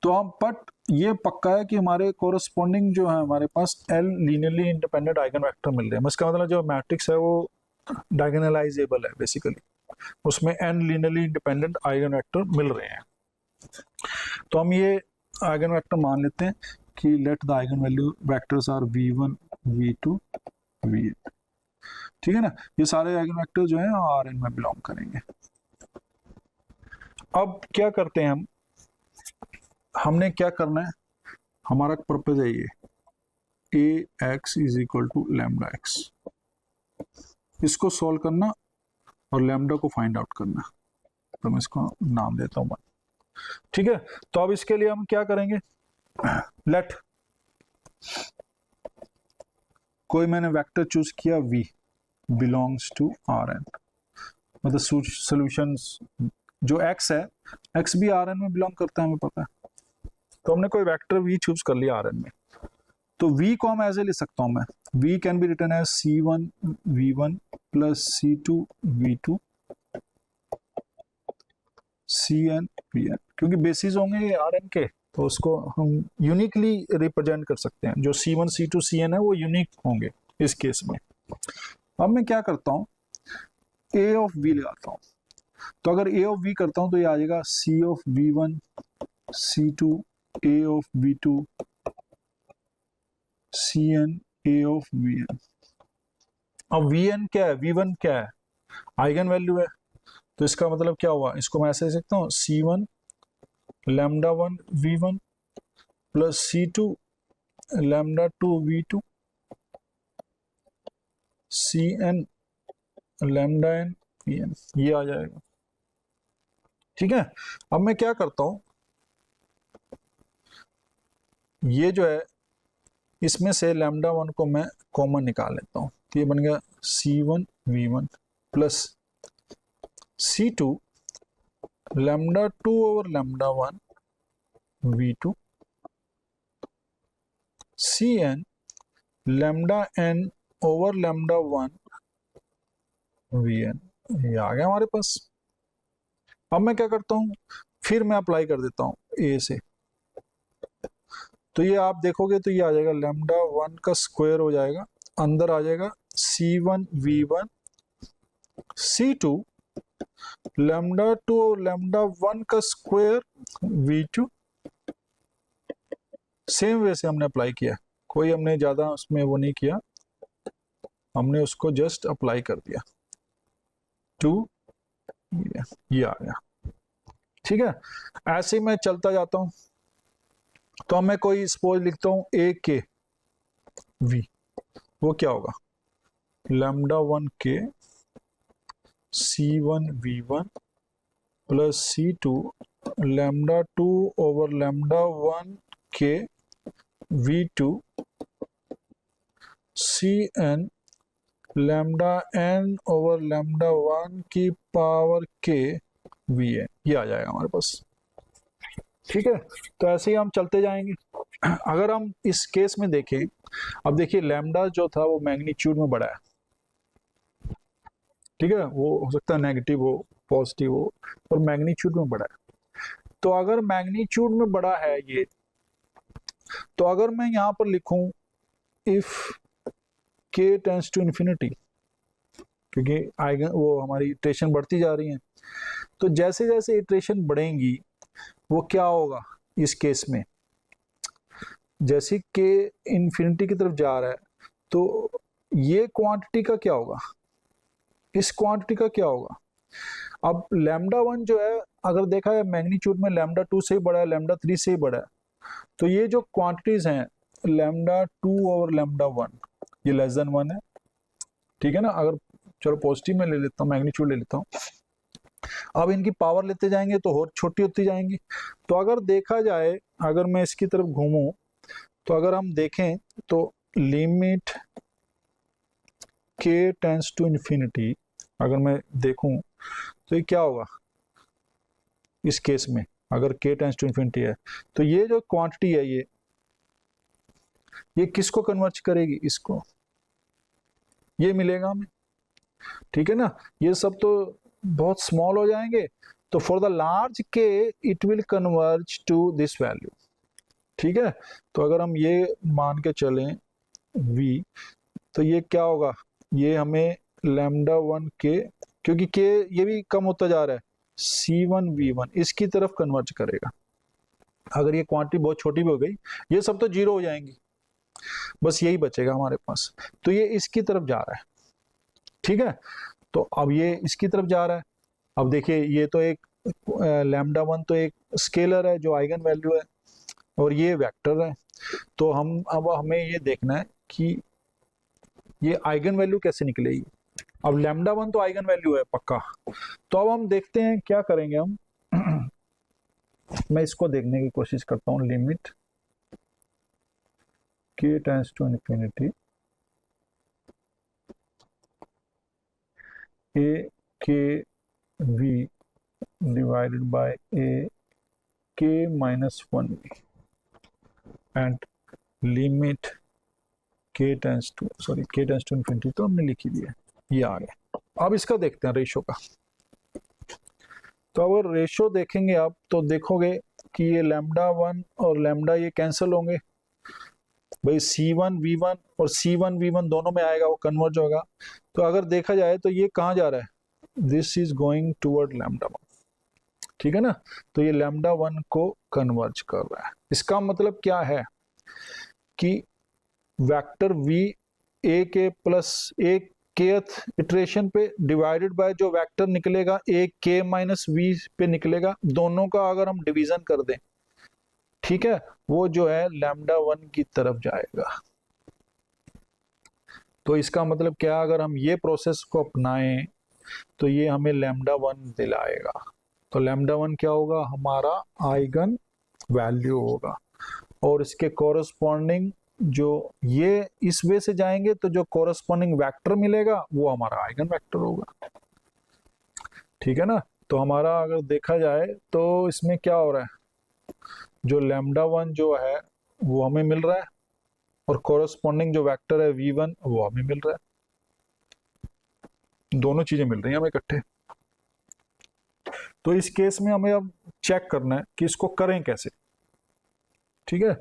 तो हम बट ये पक्का है कि हमारे कोरस्पॉन्डिंग जो है हमारे पास L linearly independent eigen vector मिल रहे हैं। इसका मतलब जो मैट्रिक्स है वो डायगोनलाइजेबल है बेसिकली, उसमें N linearly independent eigen vector मिल रहे हैं। तो हम ये आइगन वेक्टर मान लेते हैं कि let the eigen value vectors are v1 v2 v n. ठीक है ना, ये सारे आइगन वेक्टर जो है आर एन में बिलोंग करेंगे। अब क्या करते हैं हमने क्या करना है, हमारा पर्पज है ये A X is equal to lambda X, इसको सॉल्व करना और लैम्डा को फाइंड आउट करना। तो मैं इसको नाम देता हूँ 1। ठीक है, तो अब इसके लिए हम क्या करेंगे, लेट कोई मैंने वेक्टर चूज किया v belongs to R N, मतलब सॉल्यूशंस जो x है, x भी आर एन में बिलोंग करता है हमें पता है। तो हमने कोई वेक्टर v चूज कर लिया आर एन में, तो v को हम ऐसे लिख सकता हूं मैं, v can be written as c1 v1 plus c2 v2 cn vn, क्योंकि बेसिस होंगे आर एन के, तो उसको हम यूनिकली रिप्रेजेंट कर सकते हैं। जो c1 c2 cn है वो यूनिक होंगे इस केस में। अब मैं क्या करता हूँ, a ऑफ v लगाता हूँ, तो अगर a ऑफ v करता हूँ तो ये आ जाएगा c of v1 c2 a of v2 cn a of vn। अब vn क्या है, v1 क्या है, आइगन वैल्यू है, तो इसका मतलब क्या हुआ, इसको मैं ऐसे लिख सकता हूँ c1 lambda 1 v1 plus c2 lambda 2 v2 cn lambda n vn, ये आ जाएगा। ठीक है, अब मैं क्या करता हूं, ये जो है इसमें से लैम्डा 1 को मैं कॉमन निकाल लेता हूं, तो ये बन गया c1 v1 plus c2 lambda 2 over lambda 1 v2 cn lambda n over lambda 1 vn, ये आ गया हमारे पास। अब मैं क्या करता हूं, फिर मैं अप्लाई कर देता हूं a से, तो ये आप देखोगे तो ये आ जाएगा लैम्डा 1 का स्क्वायर हो जाएगा, अंदर आ जाएगा c1 v1 c2 लैम्डा 2 और लैम्डा 1 का स्क्वायर v2। सेम वे से हमने अप्लाई किया, कोई हमने ज्यादा उसमें वो नहीं किया, हमने उसको जस्ट अप्लाई कर दिया 2, ये आ गया। ठीक है, ऐसे ही मैं चलता जाता हूं, तो मैं कोई सपोज लिखता हूं ए के वी, वो क्या होगा लैम्डा 1 के c1 v1 plus c2 lambda 2 over lambda 1 के v2 cn lambda n over lambda 1 की पावर के vn, ये आ जाएगा हमारे पास। ठीक है, तो ऐसे ही हम चलते जाएंगे। अगर हम इस केस में देखें, अब देखिए लैम्डा जो था वो मैग्नीट्यूड में बड़ा है, ठीक है, वो हो सकता है नेगेटिव हो पॉजिटिव हो, और मैग्नीट्यूड में बड़ा है। तो अगर मैग्नीट्यूड में बड़ा है ये, तो अगर मैं यहां पर लिखूं if k tends to infinity, क्योंकि आइगन वो हमारी इटरेशन बढ़ती जा रही है, तो जैसे जैसे इटरेशन बढ़ेंगी वो क्या होगा इस केस में, जैसे k इंफिनिटी की तरफ जा रहा है, तो ये क्वांटिटी का क्या होगा, इस क्वांटिटी का क्या होगा। अब लैम्डा 1 जो है अगर देखा है मैग्नीट्यूड में लैम्डा 2 से ही बड़ा है, लैम्डा 3 से ही बड़ा है, तो ये जो क्वांटिटीज हैं लैम्डा 2 और लैम्डा 1 ये लेस देन 1 है। ठीक है ना, अगर चलो पॉजिटिव में ले लेता हूँ, मैग्नीट्यूड ले लेता हूँ, अब इनकी पावर लेते जाएंगे तो और छोटी होती जाएंगी। तो अगर देखा जाए, अगर मैं इसकी तरफ घूमूं, तो अगर हम देखें तो limit k tends to infinity, अगर मैं देखूं तो ये क्या होगा इस केस में, अगर k टेंड्स टू इंफिनिटी है, तो ये जो क्वांटिटी है ये किसको कन्वर्ट करेगी, इसको, ये मिलेगा हमें। ठीक है ना, ये सब तो बहुत स्मॉल हो जाएंगे, तो for the large k it will converge to this value. ठीक है, तो अगर हम ये मान के चलें v, तो ये क्या होगा, ये हमें लैम्डा 1 के, क्योंकि k ये भी कम होता जा रहा है, c1 v1 इसकी तरफ कन्वर्ज करेगा। अगर ये क्वांटिटी बहुत छोटी भी हो गई, ये सब तो जीरो हो जाएंगी, बस यही बचेगा हमारे पास। तो ये इसकी तरफ जा रहा है, ठीक है। तो अब ये इसकी तरफ जा रहा है। अब देखिए ये तो एक लैम्डा वन तो एक स्केलर है जो आइगन वैल्यू है, और ये वेक्टर है। तो हम अब हमें ये देखना है कि ये आइगन वैल्यू कैसे निकलेगी। अब लैम्डा वन तो आइगन वैल्यू है पक्का। तो अब हम देखते हैं क्या करेंगे हम। मैं इसको देखने की कोशिश करता हूँ। Limit k tends to infinity a k v divided by a k minus 1v and limit k tends to infinity तो हमने लिखी दी है, ये आ गया। अब इसका देखते हैं रेशो का। तो अगर रेशो देखेंगे आप तो देखोगे कि ये लैम्डा वन और लैम्डा ये कैंसिल होंगे भाई, C1 V1 और C1 V1 दोनों में आएगा, वो कन्वर्ज होगा। तो अगर देखा जाए तो ये कहाँ जा रहा है, this is going toward lambda one, ठीक है ना। तो ये लैम्डा वन को कन्वर्ज कर रहा है। इसका मतलब क्या है कि वेक्टर v a के प्लस a kth इटरेशन पे डिवाइडेड बाय जो वेक्टर निकलेगा a k माइनस v पे निकलेगा, दोनों का अगर हम डिवीजन कर दें, ठीक है, वो जो है लैम्डा वन की तरफ जाएगा। तो इसका मतलब क्या, अगर हम ये प्रोसेस को अपनाएं तो ये हमें लैम्डा वन दिलाएगा। तो लैम्डा वन क्या होगा, हमारा आइगन वैल्यू होगा, और इसके कोरस्पॉन्डिंग जो ये इस वे से जाएंगे तो जो कोरस्पॉन्डिंग वेक्टर मिलेगा वो हमारा आइगन वेक्टर होगा, ठीक है ना। तो हमारा अगर देखा जाए तो इसमें क्या हो रहा है, जो लैम्डा वन जो है वो हमें मिल रहा है, और कोरस्पॉन्डिंग जो वेक्टर है v1 वो हमें मिल रहा है। दोनों चीजें मिल रही हैं हमें इकट्ठे। तो इस केस में हमें अब चेक करना है कि इसको करें कैसे, ठीक है।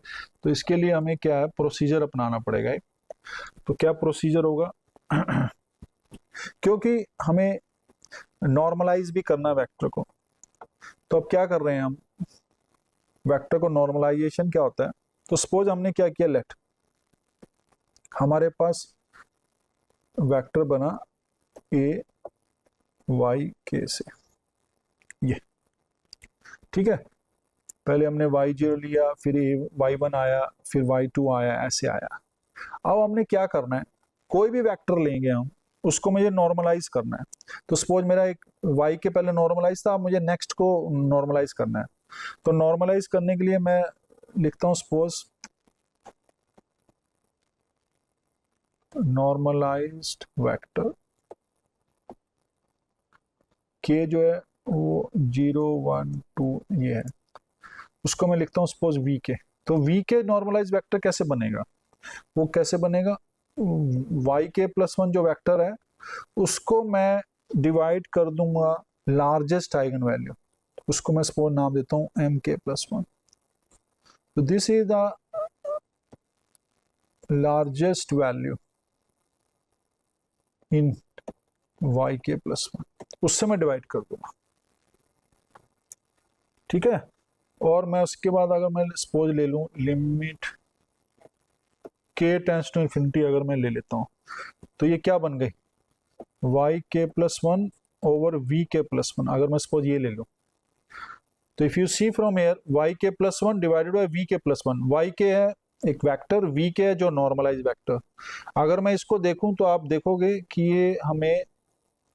तो इसके लिए हमें क्या है, प्रोसीजर अपनाना पड़ेगा एक। तो क्या प्रोसीजर होगा क्योंकि हमें नॉर्मलाइज भी करना है वेक्टर को। तो अब क्या कर रहे हैं हम, वेक्टर को नॉर्मलाइजेशन क्या होता है। तो सपोज हमने क्या किया, लेट हमारे पास वेक्टर बना a y k से, ये ठीक है। पहले हमने y0 लिया, फिर y1 आया, फिर y2 आया, ऐसे आया। अब हमने क्या करना है, कोई भी वेक्टर लेंगे हम, उसको मुझे नॉर्मलाइज करना है। तो सपोज मेरा एक y के पहले नॉर्मलाइज था, अब मुझे नेक्स्ट को नॉर्मलाइज करना है। तो नॉर्मलाइज करने के लिए मैं लिखता हूं सपोज नॉर्मलाइज्ड वेक्टर k जो है वो 0 1 2 ये है, उसको मैं लिखता हूँ सपोज वी के। तो वी के नॉर्मलाइज वेक्टर कैसे बनेगा, वो कैसे बनेगा, y के प्लस वन जो वेक्टर है उसको मैं डिवाइड कर दूंगा लार्जेस्ट आइगन वैल्यू, उसको मैं सपोज नाम देता हूँ एम के प्लस वन। तो this is the largest value in y k plus one, उससे मैं डिवाइड कर दूंगा, ठीक है। और मैं उसके बाद अगर मैं सपोज ले लूं limit k tends to infinity, अगर मैं ले लेता हूं तो ये क्या बन गई, y k plus one over v k plus one. अगर मैं सपोज ये ले लूं तो if you see from here y k plus one divided by v k plus one, y k है एक वेक्टर, v के है जो नॉर्मलाइज वेक्टर। अगर मैं इसको देखूं तो आप देखोगे कि ये हमें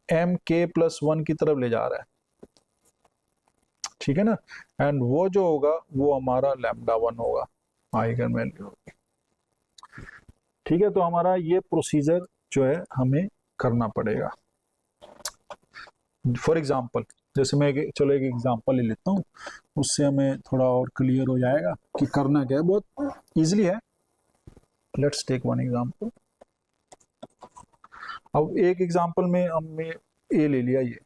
m k प्लस वन की तरफ ले जा रहा है, ठीक है ना। एंड वो जो होगा वो हमारा लैम्डा वन होगा, आइगन वैल्यू होगी, ठीक है। तो हमारा ये प्रोसीजर जो है हमें करना पड़ेगा। फॉर एग्जाम्पल जैसे मैं चलो एक एग्जाम्पल ले लेता हूँ, उससे हमें थोड़ा और क्लियर हो जाएगा कि करना क्या है। बहुत इजीली है, लेट्स टेक वन एग्जाम्पल। अब एक एग्जाम्पल में हमने ए ले लिया, ये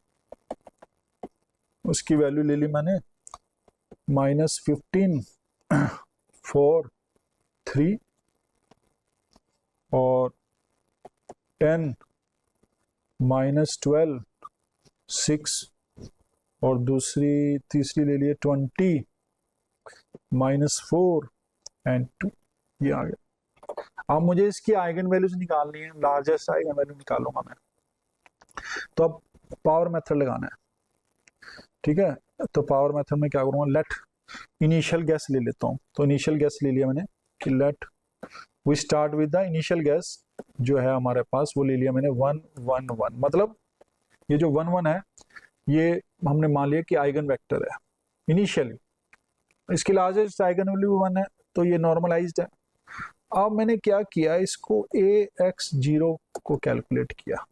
उसकी वैल्यू ले ली मैंने -15 4 3 और 10 -12 6 और तीसरी ले लिए 20 -4 एंड 2, ये आ गया। अब मुझे इसकी आइगन वैल्यूज निकालनी है, लार्जेस्ट आइगन वैल्यू निकालूंगा मैं। तो अब पावर मेथड लगाना है, ठीक है। तो पावर मेथड में क्या करूंगा, लेट इनिशियल गैस ले लेता हूँ। तो इनिशियल गैस ले लिया मैंने कि let we start with the initial guess जो है हमारे पास, वो ले लिया मैंने 1 1 1। मतलब ये जो 1 1 है ये हमने मान लिया कि आइगन वेक्टर है इनिशियली, इसकी लार्जेस्ट आइगन वैल्यू 1 है, तो ये नॉर्मलाइज्ड है। अब मैंने क्या किया, इसको AX0 को कैलकुलेट किया।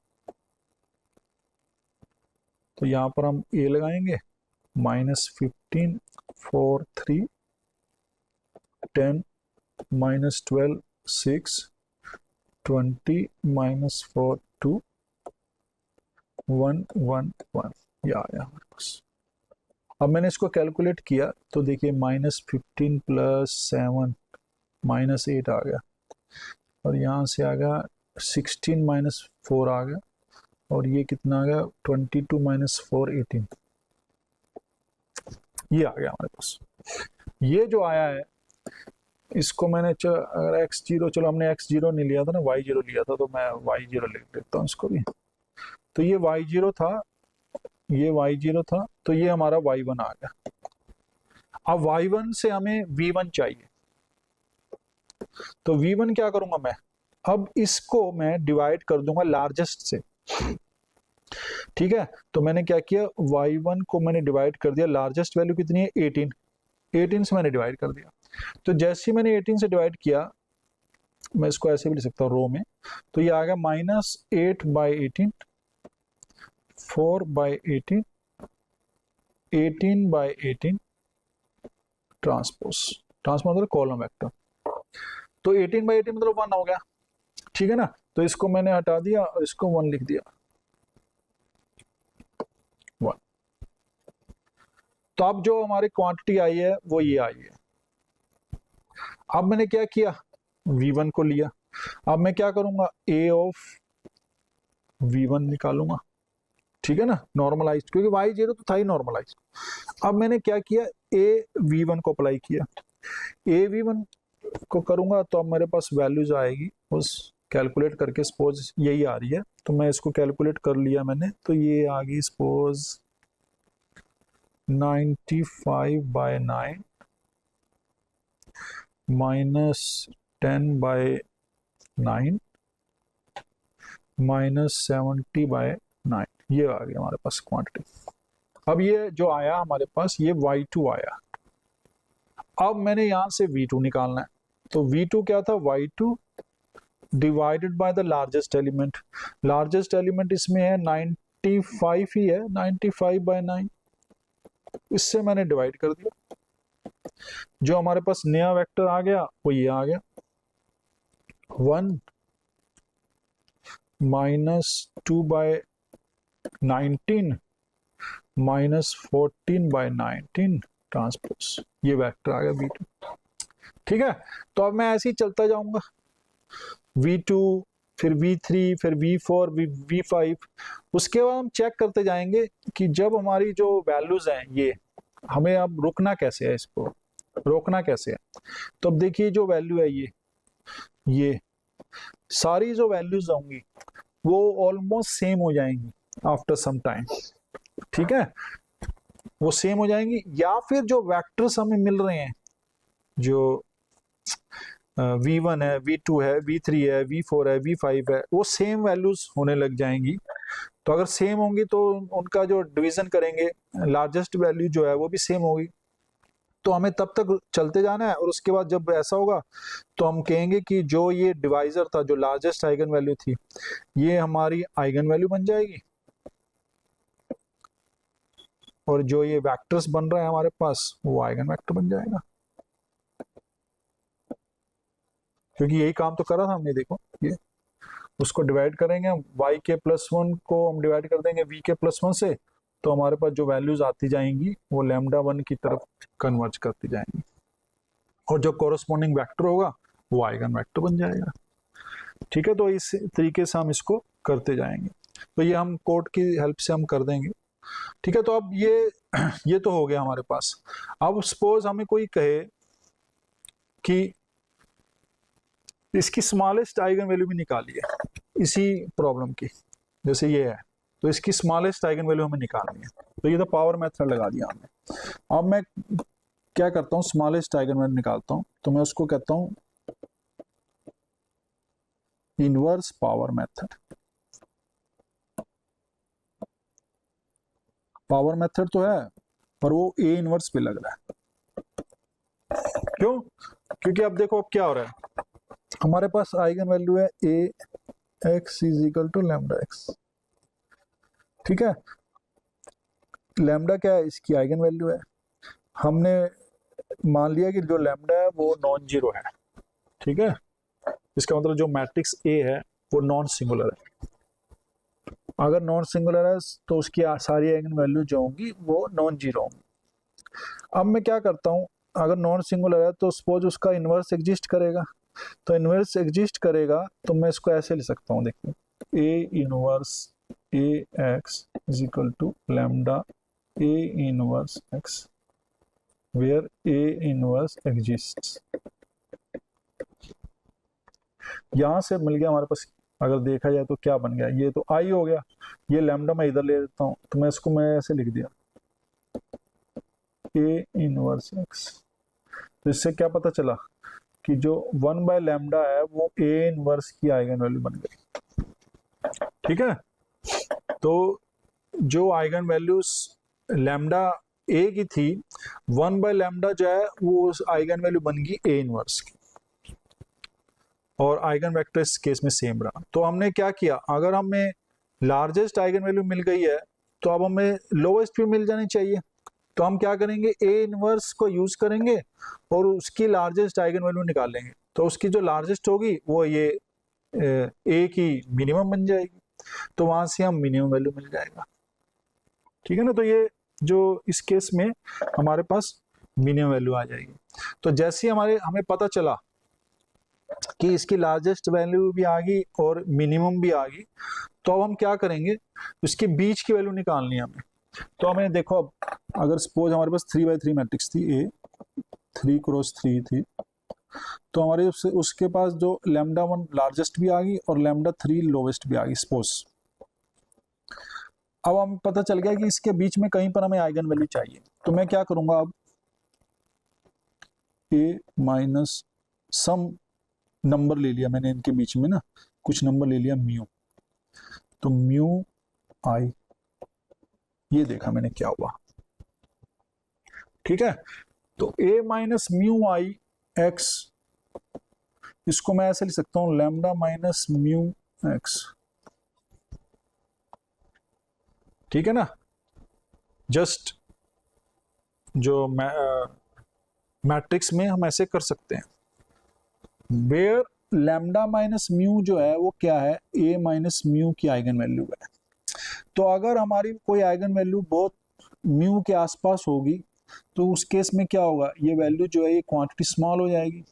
तो यहाँ पर हम A लगाएंगे, -15 4 3 10 -12 6 20 -4 2 1 1 1, ये आ गया हमारे पास। अब मैंने इसको कैलकुलेट किया तो देखिए -15 + 7 -8 आ गया, और यहाँ से आ गया 16 - 4 आ गया, और ये कितना आ गया 22 - 4 18, ये आ गया हमारे पास। ये जो आया है इसको मैंने अगर x0, चलो हमने x0 नहीं लिया था ना, y0 लिया था, तो मैं y0 लिख देता हूँ इसको भी। तो ये y0 था, ये y0 था, तो ये हमारा y1 आ गया। अब y1 से हमें v1 चाहिए, तो v1 क्या करूंगा मैं, अब इसको मैं डिवाइड कर दूंगा लार्जेस्ट से, ठीक है। तो मैंने क्या किया, y1 को मैंने डिवाइड कर दिया, लार्जेस्ट वैल्यू कितनी है 18, 18 से मैंने डिवाइड कर दिया। तो जैसे ही मैंने 18 से डिवाइड किया, मैं इसको ऐसे भी लिख सकता हूँ रो में, तो ये आ गया -8/18 4/18 18/18 ट्रांसपोज, ट्रांसपोज मतलब कॉलम वेक्टर। तो 18/18 मतलब 1 हो गया, ठीक है ना। तो इसको मैंने हटा दिया और इसको 1 लिख दिया, 1। तो अब जो हमारी क्वांटिटी आई है वो ये आई है। अब मैंने क्या किया, v1 को लिया। अब मैं क्या करूंगा, a ऑफ v1 निकालूंगा, ठीक है ना, नॉर्मलाइज, क्योंकि y0 तो था ही नॉर्मलाइज। अब मैंने क्या किया, a v1 को अप्लाई किया, a v1 को करूंगा तो अब मेरे पास वैल्यूज आएगी, उस कैलकुलेट करके, सपोज यही आ रही है, तो मैं इसको कैलकुलेट कर लिया मैंने, तो ये आ गई सपोज 95/9 -10/9 -70/9, ये आ गया हमारे पास क्वांटिटी। अब ये जो आया हमारे पास, ये y2 आया। अब मैंने यहां से v2 निकालना है, तो v2 क्या था, y2 divided by the largest element. Largest element इसमें है 95 ही है, 95/9, इससे मैंने डिवाइड कर दिया। जो हमारे पास नया वेक्टर आ गया वो ये आ गया, 1 -2/19 -14/19 ट्रांसपोज, ये वेक्टर आ गया v2, ठीक है। तो अब मैं ऐसे ही चलता जाऊंगा, v2 फिर v3 फिर v4 v5, उसके बाद हम चेक करते जाएंगे कि जब हमारी जो वैल्यूज हैं ये, हमें अब रुकना कैसे है, इसको रोकना कैसे है। तो अब देखिए जो वैल्यू है ये सारी जो वैल्यूज होंगी वो ऑलमोस्ट सेम हो जाएंगी आफ्टर सम टाइम, ठीक है, वो सेम हो जाएंगी। या फिर जो वेक्टर्स हमें मिल रहे हैं, जो v1 है, v2 है, v3 है, v4 है, v5 है, वो सेम वैल्यूज होने लग जाएंगी। तो अगर सेम होंगी तो उनका जो डिवीजन करेंगे, लार्जेस्ट वैल्यू जो है वो भी सेम होगी। तो हमें तब तक चलते जाना है, और उसके बाद जब ऐसा होगा तो हम कहेंगे कि जो ये डिवाइजर था, जो लार्जेस्ट आइगन वैल्यू थी, ये हमारी आइगन वैल्यू बन जाएगी, और जो ये वेक्टर्स बन रहा है हमारे पास वो आइगन वेक्टर बन जाएगा। क्योंकि यही काम तो करा था हमने, देखो ये उसको डिवाइड करेंगे हम, y(k+1) को हम डिवाइड कर देंगे v(k+1) से, तो हमारे पास जो वैल्यूज आती जाएंगी वो λ1 की तरफ कन्वर्ज करती जाएंगी, और जो कोरस्पॉन्डिंग वेक्टर होगा वो आइगन वेक्टर बन जाएगा, ठीक है। तो इस तरीके से हम इसको करते जाएंगे, तो ये हम कोड की हेल्प से हम कर देंगे, ठीक है। तो अब ये तो हो गया हमारे पास। अब सपोज हमें कोई कहे कि इसकी स्मॉलेस्ट आइगन वैल्यू भी निकाली है इसी प्रॉब्लम की, जैसे ये है तो इसकी स्मॉलेस्ट आइगन वैल्यू हमें निकालनी है, तो ये तो पावर मेथड लगा दिया हमने। अब मैं क्या करता हूँ, स्मॉलेस्ट आइगन वैल्यू निकालता हूँ, तो मैं उसको कहता हूँ inverse power method. Power method तो है पर वो ए इनवर्स पे लग रहा है, क्यों? क्योंकि अब देखो अब क्या हो रहा है, हमारे पास आइगन वैल्यू है A X is equal to lambda X, ठीक है। लैम्डा क्या है, इसकी आइगन वैल्यू है। हमने मान लिया कि जो लैम्डा है वो नॉन जीरो है, ठीक है। इसका मतलब जो मैट्रिक्स ए है वो नॉन सिंगुलर है। अगर नॉन सिंगुलर है तो उसकी सारी आइगन वैल्यू जो होंगी वो नॉन जीरो होंगी। अब मैं क्या करता हूँ, अगर नॉन सिंगुलर है तो सपोज उसका इन्वर्स एग्जिस्ट करेगा, तो इन्वर्स एग्जिस्ट करेगा तो मैं इसको ऐसे लिख सकता हूँ, देखिए A inverse A X is equal to lambda A inverse X where A inverse exists. यहाँ से मिल गया हमारे पास, अगर देखा जाए तो क्या बन गया, ये तो आई हो गया, ये लैम्डा मैं इधर ले लेता हूँ, तो मैं इसको मैं ऐसे लिख दिया ए इनवर्स एक्स। तो इससे क्या पता चला कि जो 1/λ है वो ए इनवर्स की आइगन वैल्यू बन गई, ठीक है। तो जो आइगन वैल्यूज लैम्डा ए की थी, 1/λ जो है वो उस आइगन वैल्यू बन गई ए इनवर्स की, और आइगन वेक्टर इस केस में सेम रहा। तो हमने क्या किया, अगर हमें लार्जेस्ट आइगन वैल्यू मिल गई है तो अब हमें लोवेस्ट भी मिल जानी चाहिए। तो हम क्या करेंगे, ए इनवर्स को यूज करेंगे और उसकी लार्जेस्ट आइगन वैल्यू निकालेंगे, तो उसकी जो लार्जेस्ट होगी वो ये ए की मिनिमम बन जाएगी, तो वहां से हम मिनिमम वैल्यू मिल जाएगा, ठीक है ना। तो ये जो इस केस में हमारे पास मिनिमम वैल्यू आ जाएगी। तो जैसे ही हमें पता चला कि इसकी लार्जेस्ट वैल्यू भी आ गई और मिनिमम भी आ गई, तो अब हम क्या करेंगे, उसके बीच की वैल्यू निकालनी है हमें। तो हमें देखो, अब अगर सपोज हमारे पास 3x3 मैट्रिक्स थी, ए 3x3 थी, तो हमारे उसके पास जो λ1 लार्जेस्ट भी आ गई और λ3 लोवेस्ट भी आ गई सपोज। अब हमें पता चल गया कि इसके बीच में कहीं पर हमें आइगन वैल्यू चाहिए, तो मैं क्या करूंगा, अब ए माइनस सम नंबर ले लिया मैंने इनके बीच में ना, कुछ नंबर ले लिया म्यू, तो म्यू आई, ये देखा मैंने क्या हुआ, ठीक है। तो ए माइनस म्यू आई एक्स, इसको मैं ऐसे लिख सकता हूं लैम्डा माइनस म्यू एक्स, ठीक है ना। जस्ट जो मैट्रिक्स में हम ऐसे कर सकते हैं, वेयर लैम्डा माइनस म्यू जो है वो क्या है, ए माइनस म्यू की आइगन वैल्यू है। तो अगर हमारी कोई आइगन वैल्यू बहुत म्यू के आसपास होगी तो उस केस में क्या होगा, ये वैल्यू जो है ये क्वांटिटी स्मॉल हो जाएगी,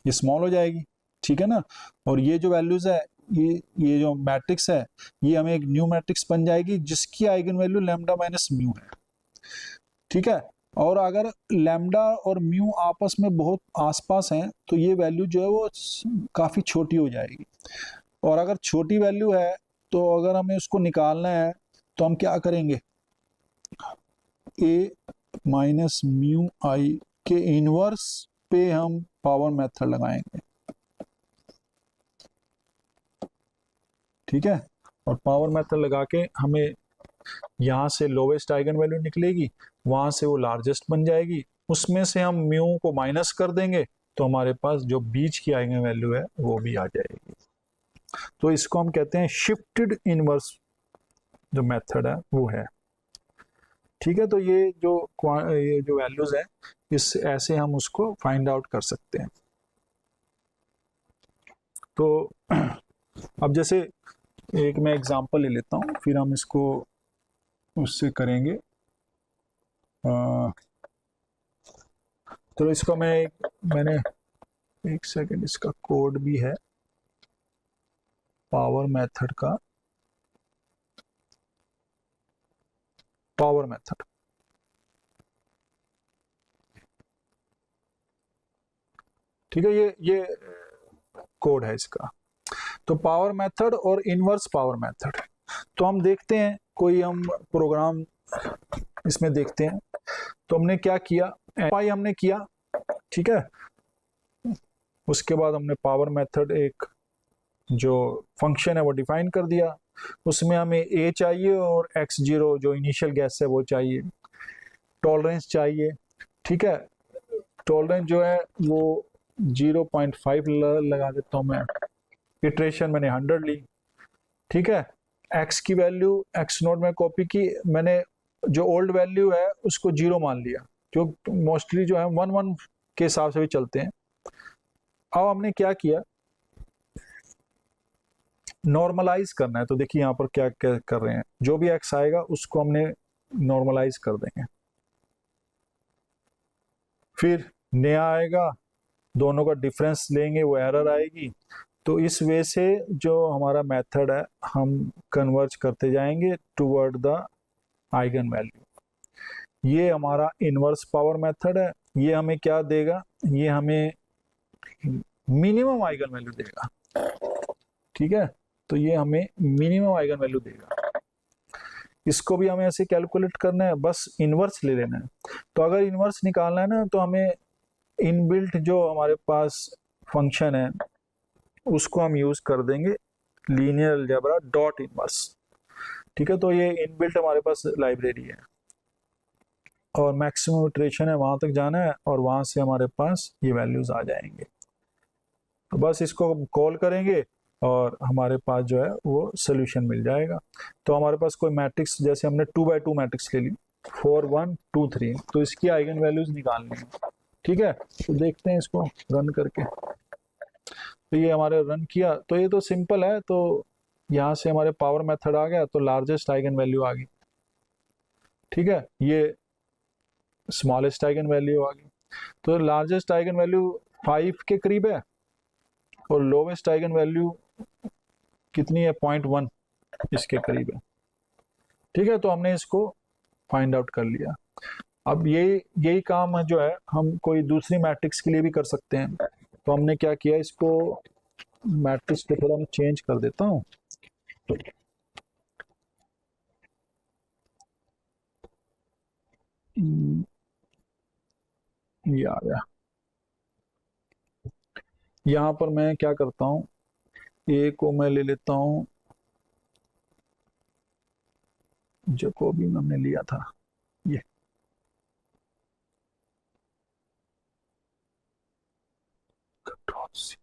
ये स्मॉल हो जाएगी, ठीक है ना। और ये जो वैल्यूज है, ये जो मैट्रिक्स है, ये हमें एक न्यू मैट्रिक्स बन जाएगी जिसकी eigen value lambda minus mu है, ठीक है। और अगर लैम्डा और म्यू आपस में बहुत आसपास हैं तो ये वैल्यू जो है वो काफ़ी छोटी हो जाएगी। और अगर छोटी वैल्यू है तो अगर हमें उसको निकालना है तो हम क्या करेंगे, ए माइनस म्यू आई के इनवर्स पे हम पावर मेथड लगाएंगे, ठीक है। और पावर मेथड लगा के हमें यहाँ से लोवेस्ट आइगन वैल्यू निकलेगी, वहां से वो लार्जेस्ट बन जाएगी, उसमें से हम म्यू को माइनस कर देंगे तो हमारे पास जो बीच की आइगन वैल्यू है वो भी आ जाएगी। तो इसको हम कहते हैं शिफ्टेड इनवर्स जो मेथड है वो है, ठीक है। तो ये जो वैल्यूज है इस ऐसे हम उसको फाइंड आउट कर सकते हैं। तो अब जैसे एक मैं एग्जांपल ले लेता हूँ, फिर हम इसको उससे करेंगे। तो इसको मैंने एक सेकेंड, इसका कोड भी है पावर मेथड का, पावर मेथड, ठीक है। ये कोड है इसका। तो पावर मेथड और इनवर्स पावर मेथड, तो हम देखते हैं कोई हम प्रोग्राम इसमें देखते हैं। तो हमने क्या किया, पाई हमने किया, ठीक है। उसके बाद हमने पावर मेथड एक जो फंक्शन है वो डिफाइन कर दिया, उसमें हमें ए चाहिए और x0 जो इनिशियल गैस है वो चाहिए, टॉलरेंस चाहिए, ठीक है। टॉलरेंस जो है वो 0.5 लगा देता हूँ मैं, इटरेशन मैंने 100 ली, ठीक है। x की वैल्यू x नोट में कॉपी की मैंने, जो ओल्ड वैल्यू है उसको 0 मान लिया, जो मोस्टली जो है 1 के हिसाब से भी चलते हैं। अब हमने क्या किया, नॉर्मलाइज करना है। तो देखिए यहाँ पर क्या क्या कर रहे हैं, जो भी x आएगा उसको हमने नॉर्मलाइज कर देंगे, फिर नया आएगा, दोनों का डिफरेंस लेंगे, वो एरर आएगी। तो इस वे से जो हमारा मेथड है हम कन्वर्ज करते जाएंगे टुवर्ड द आइगन वैल्यू। ये हमारा इनवर्स पावर मेथड है। ये हमें क्या देगा, ये हमें मिनिमम आइगन वैल्यू देगा, ठीक है। तो ये हमें मिनिमम आइगन वैल्यू देगा। इसको भी हमें ऐसे कैलकुलेट करना है, बस इनवर्स ले लेना है। तो अगर इनवर्स निकालना है ना, तो हमें इनबिल्ट जो हमारे पास फंक्शन है उसको हम यूज कर देंगे, लीनियर अलजेब्रा डॉट इनवर्स, ठीक है। तो ये इनबिल्ट हमारे पास लाइब्रेरी है और मैक्सिमम इटरेशन है, वहां तक जाना है और वहां से हमारे पास ये वैल्यूज आ जाएंगे। तो बस इसको कॉल करेंगे और हमारे पास जो है वो सोल्यूशन मिल जाएगा। तो हमारे पास कोई मैट्रिक्स, जैसे हमने 2x2 मैट्रिक्स ले ली 4 1 2 3, तो इसकी आइगन वैल्यूज निकालनी है, ठीक है। तो देखते हैं इसको रन करके। तो ये हमारे रन किया, तो ये तो सिंपल है। तो यहाँ से हमारे पावर मेथड आ गया, तो लार्जेस्ट आइगन वैल्यू आ गई, ठीक है। ये स्मॉलेस्ट आइगन वैल्यू आ गई। तो लार्जेस्ट आइगन वैल्यू 5 के करीब है और लोवेस्ट आइगन वैल्यू कितनी है, 0.1 इसके करीब है, ठीक है। तो हमने इसको फाइंड आउट कर लिया। अब यही यही काम है जो है हम कोई दूसरी मैट्रिक्स के लिए भी कर सकते हैं। तो हमने क्या किया, इसको मैट्रिक्स को थोड़ा मैं चेंज कर देता हूँ। ये आ गया। यहाँ पर मैं क्या करता हूँ, ए को मैं ले लेता हूँ जो को भी हमने लिया था, ये कंट्रोल सी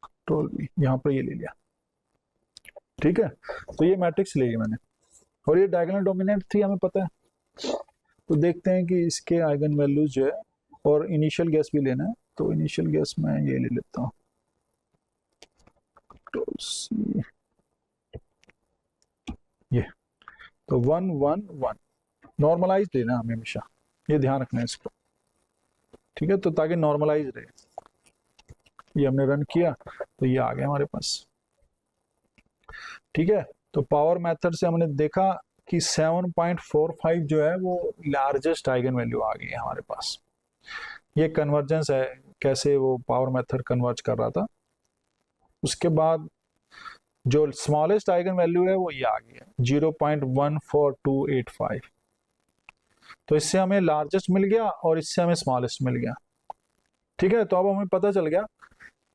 कंट्रोल भी, यहाँ पर ये ले लिया, ठीक है। तो ये मैट्रिक्स ले लिया मैंने और ये डायगोनल डोमिनेंट थी, हमें पता है। तो देखते हैं कि इसके आइगन वैल्यूज जो है, और इनिशियल गैस भी लेना है। तो इनिशियल गैस मैं ये ले लेता हूँ, कंट्रोल सी, ये। तो 1 1 1 नॉर्मलाइज लेना हमें हमेशा, ये ध्यान रखना है इसको, ठीक है। तो ताकि नॉर्मलाइज रहे। ये हमने रन किया तो ये आ गया हमारे पास, ठीक है। तो पावर मेथड से हमने देखा कि 7.45 जो है वो लार्जेस्ट आइगन वैल्यू आ गई है हमारे पास। ये कन्वर्जेंस है, कैसे वो पावर मेथड कन्वर्ज कर रहा था। उसके बाद जो स्मॉलेस्ट आइगन वैल्यू है वो ये आ गई है 0.14285। तो इससे हमें लार्जेस्ट मिल गया और इससे हमें स्मॉलेस्ट मिल गया, ठीक है। तो अब हमें पता चल गया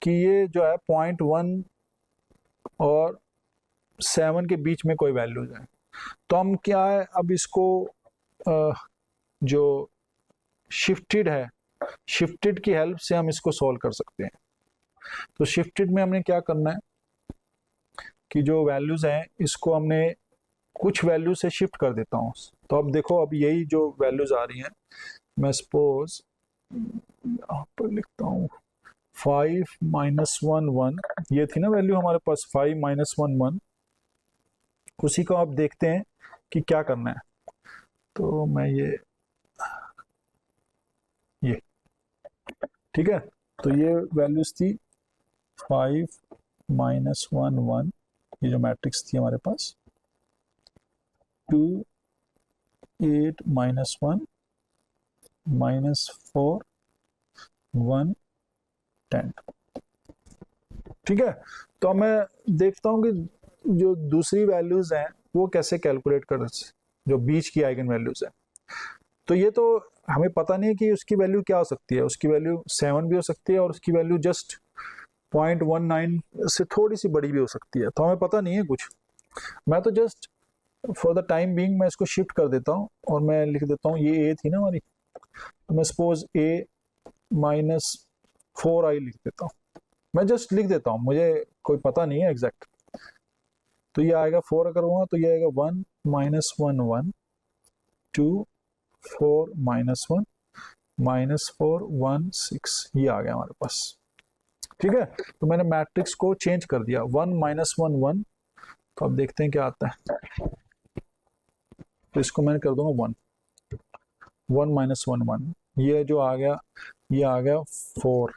कि ये जो है 0.1 और 7 के बीच में कोई वैल्यूज है। तो हम क्या है, अब इसको जो शिफ्टेड है, शिफ्टेड की हेल्प से हम इसको सॉल्व कर सकते हैं। तो शिफ्टेड में हमने क्या करना है कि जो वैल्यूज हैं इसको हमने कुछ वैल्यू से शिफ्ट कर देता हूँ। तो अब देखो, अब यही जो वैल्यूज आ रही हैं, मैं सपोज यहाँ पर लिखता हूँ 5 -1 1, ये थी ना वैल्यू हमारे पास 5 -1 1। उसी को आप देखते हैं कि क्या करना है। तो मैं ये ठीक है। तो ये वैल्यूज थी 5 -1 1, ये जो मैट्रिक्स थी हमारे पास, 2 8 -1 -4 1 10। ठीक है, तो मैं देखता हूँ कि जो दूसरी वैल्यूज हैं वो कैसे कैलकुलेट कर, जो बीच की आइगन वैल्यूज है। तो ये तो हमें पता नहीं कि उसकी वैल्यू क्या हो सकती है, उसकी वैल्यू 7 भी हो सकती है और उसकी वैल्यू जस्ट 0.19 से थोड़ी सी बड़ी भी हो सकती है, तो हमें पता नहीं है कुछ। मैं तो just for the time being मैं इसको शिफ्ट कर देता हूँ और मैं लिख देता हूँ, ये ए थी ना हमारी, तो मैं सपोज ए -4i लिख देता हूँ। मैं जस्ट लिख देता हूँ, मुझे कोई पता नहीं है एग्जैक्ट। तो ये आएगा 4 अगर हुआ तो ये आएगा 1 -1 1 2 4 -1 -4 1 6, ये आ गया हमारे पास। ठीक है, तो मैंने मैट्रिक्स को चेंज कर दिया, 1 -1 1। तो अब देखते हैं क्या आता है। तो इसको मैंने कर दूंगा 1 1 -1 1, ये जो आ गया, ये आ गया 4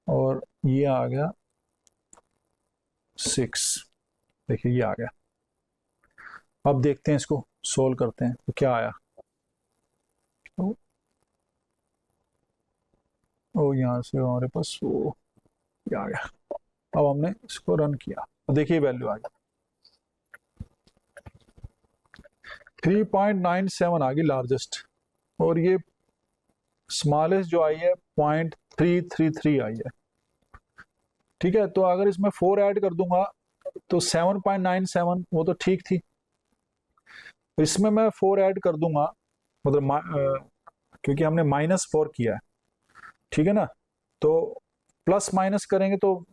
और ये आ गया 6। देखिए ये आ गया। अब देखते हैं इसको सोल्व करते हैं तो क्या आया। ओ यहाँ से हमारे पास वो ये आ गया। अब हमने इसको रन किया तो देखिए वैल्यू आ गई 3.97 आ गई लार्जेस्ट, और ये स्मॉलेस्ट जो आई है 0.333 आई है। ठीक है, तो अगर इसमें 4 ऐड कर दूंगा तो 7.97, वो तो ठीक थी। इसमें मैं 4 ऐड कर दूंगा, मतलब क्योंकि हमने -4 किया है, ठीक है ना, तो प्लस माइनस करेंगे तो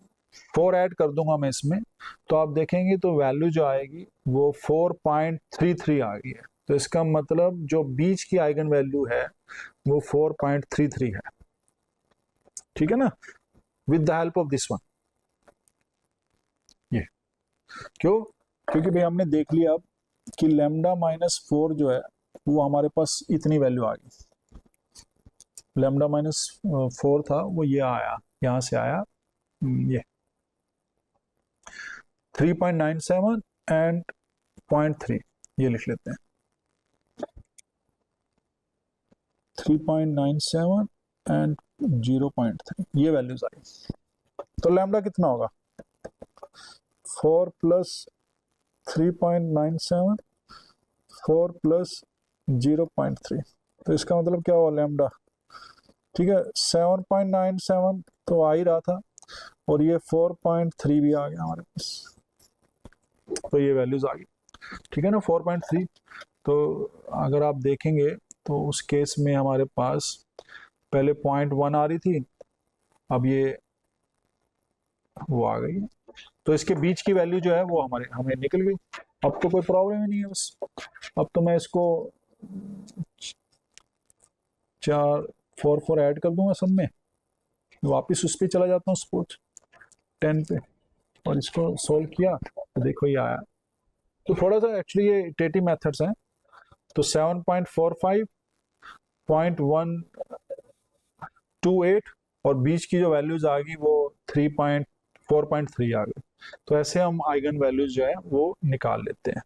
4 ऐड कर दूंगा मैं इसमें, तो आप देखेंगे तो वैल्यू जो आएगी वो 4.33 आ गई है। तो इसका मतलब जो बीच की आइगन वैल्यू है वो 4.33 है। ठीक है ना, with the help of this one. ये क्यों? क्योंकि भाई हमने देख लिया अब कि लैम्डा -4 जो है वो हमारे पास इतनी वैल्यू आ गई। लैम्डा -4 था वो ये आया, यहाँ से आया ये 3.97 एंड 0.3, ये लिख लेते हैं 3.97 एंड 0.3, ये वैल्यूज आई। तो लैम्डा कितना होगा? 4 + 3.97 4 + 0.3, तो इसका मतलब क्या हुआ लैम्डा? ठीक है, 7.97 तो आ ही रहा था और ये 4.3 भी आ गया हमारे पास, तो ये वैल्यूज आ गई। ठीक है ना, 4.3। तो अगर आप देखेंगे तो उस केस में हमारे पास पहले 0.1 आ रही थी, अब ये वो आ गई है। तो इसके बीच की वैल्यू जो है वो हमें निकल गई। अब तो कोई प्रॉब्लम ही नहीं है बस। अब तो मैं इसको 4 ऐड कर दूंगा सब में, वापिस उस पर चला जाता हूँ सपोज 10 पे, और इसको सोल्व किया तो देखो ये आया। तो थोड़ा सा एक्चुअली ये इटरेटिव मेथड्स हैं। तो 7.45 0.128 और बीच की जो वैल्यूज आ गई वो 4.3 आ गई। तो ऐसे हम आइगन वैल्यूज जो है वो निकाल लेते हैं।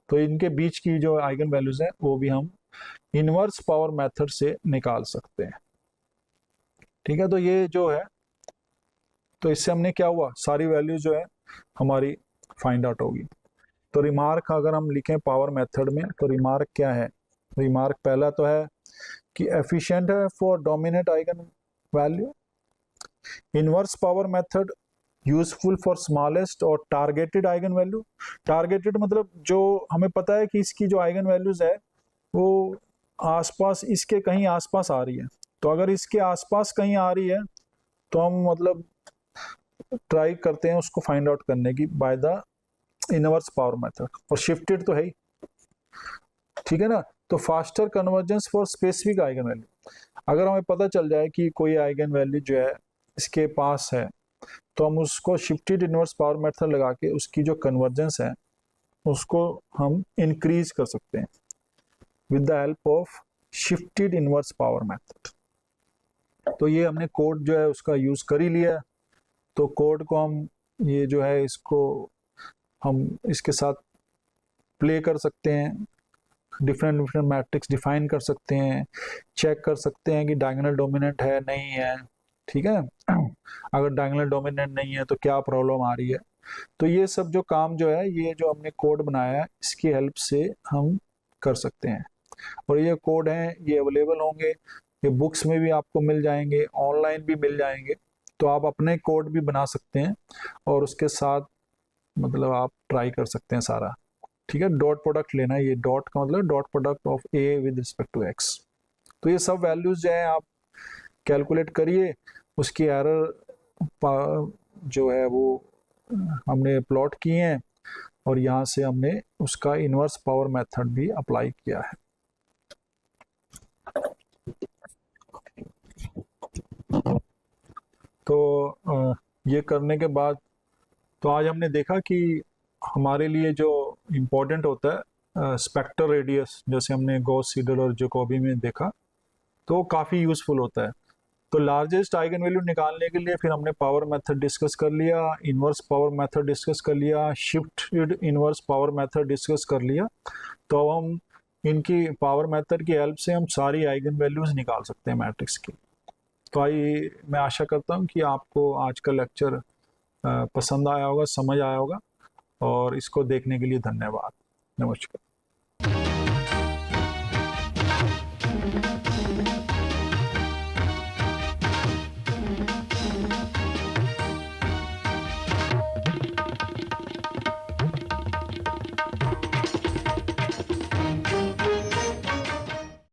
तो इनके बीच की जो आइगन वैल्यूज हैं वो भी हम इनवर्स पावर मेथड से निकाल सकते हैं। ठीक है, तो ये जो है, तो इससे हमने क्या हुआ, सारी वैल्यूज जो है हमारी फाइंड आउट होगी। तो रिमार्क अगर हम लिखें पावर मेथड में तो रिमार्क क्या है? रिमार्क पहला तो है कि एफिशिएंट है for dominate eigen value. Inverse power method useful for smallest और टारगेटेड आइगन वैल्यू। टारगेटेड मतलब जो हमें पता है कि इसकी जो आइगन वैल्यूज है वो आसपास, इसके कहीं आसपास आ रही है। तो अगर इसके आसपास कहीं आ रही है तो हम मतलब ट्राई करते हैं उसको फाइंड आउट करने की by the inverse power method, और शिफ्टेड तो है ही। ठीक है ना, तो faster convergence for specific eigen value. अगर हमें पता चल जाए कि कोई आइगन वैल्यू जो है इसके पास है तो हम उसको शिफ्टेड इनवर्स पावर मेथड लगा के उसकी जो कन्वर्जेंस है उसको हम इंक्रीज कर सकते हैं with the help of shifted inverse power method. तो ये हमने कोड जो है उसका यूज कर ही लिया। तो कोड को हम, ये जो है इसको हम इसके साथ प्ले कर सकते हैं, डिफरेंट डिफरेंट मैट्रिक्स डिफाइन कर सकते हैं, चेक कर सकते हैं कि डायगोनल डोमिनेंट है नहीं है, ठीक है। अगर डायगोनल डोमिनेंट नहीं है तो क्या प्रॉब्लम आ रही है। तो ये सब जो काम जो है, ये जो हमने कोड बनाया है, इसकी हेल्प से हम कर सकते हैं। और ये कोड हैं, ये अवेलेबल होंगे, ये बुक्स में भी आपको मिल जाएंगे, ऑनलाइन भी मिल जाएंगे। तो आप अपने कोड भी बना सकते हैं और उसके साथ मतलब आप ट्राई कर सकते हैं सारा, ठीक है। डॉट प्रोडक्ट लेना है, ये डॉट का मतलब dot product of A with respect to X. तो ये सब वैल्यूज जो है आप कैलकुलेट करिए, उसकी एरर जो है वो हमने प्लॉट किए हैं, और यहाँ से हमने उसका इन्वर्स पावर मेथड भी अप्लाई किया है। तो ये करने के बाद तो आज हमने देखा कि हमारे लिए जो इम्पोर्टेंट होता है स्पेक्टर रेडियस, जैसे हमने गॉस सीडल और जैकोबी में देखा, तो काफ़ी यूज़फुल होता है। तो लार्जेस्ट आइगन वैल्यू निकालने के लिए फिर हमने पावर मेथड डिस्कस कर लिया, इन्वर्स पावर मेथड डिस्कस कर लिया, shifted inverse power method discuss कर लिया। तो अब हम इनकी पावर मेथड की हेल्प से हम सारी आइगन वैल्यूज निकाल सकते हैं मैट्रिक्स की। तो आई मैं आशा करता हूँ कि आपको आज का लेक्चर पसंद आया होगा, समझ आया होगा, और इसको देखने के लिए धन्यवाद। नमस्कार।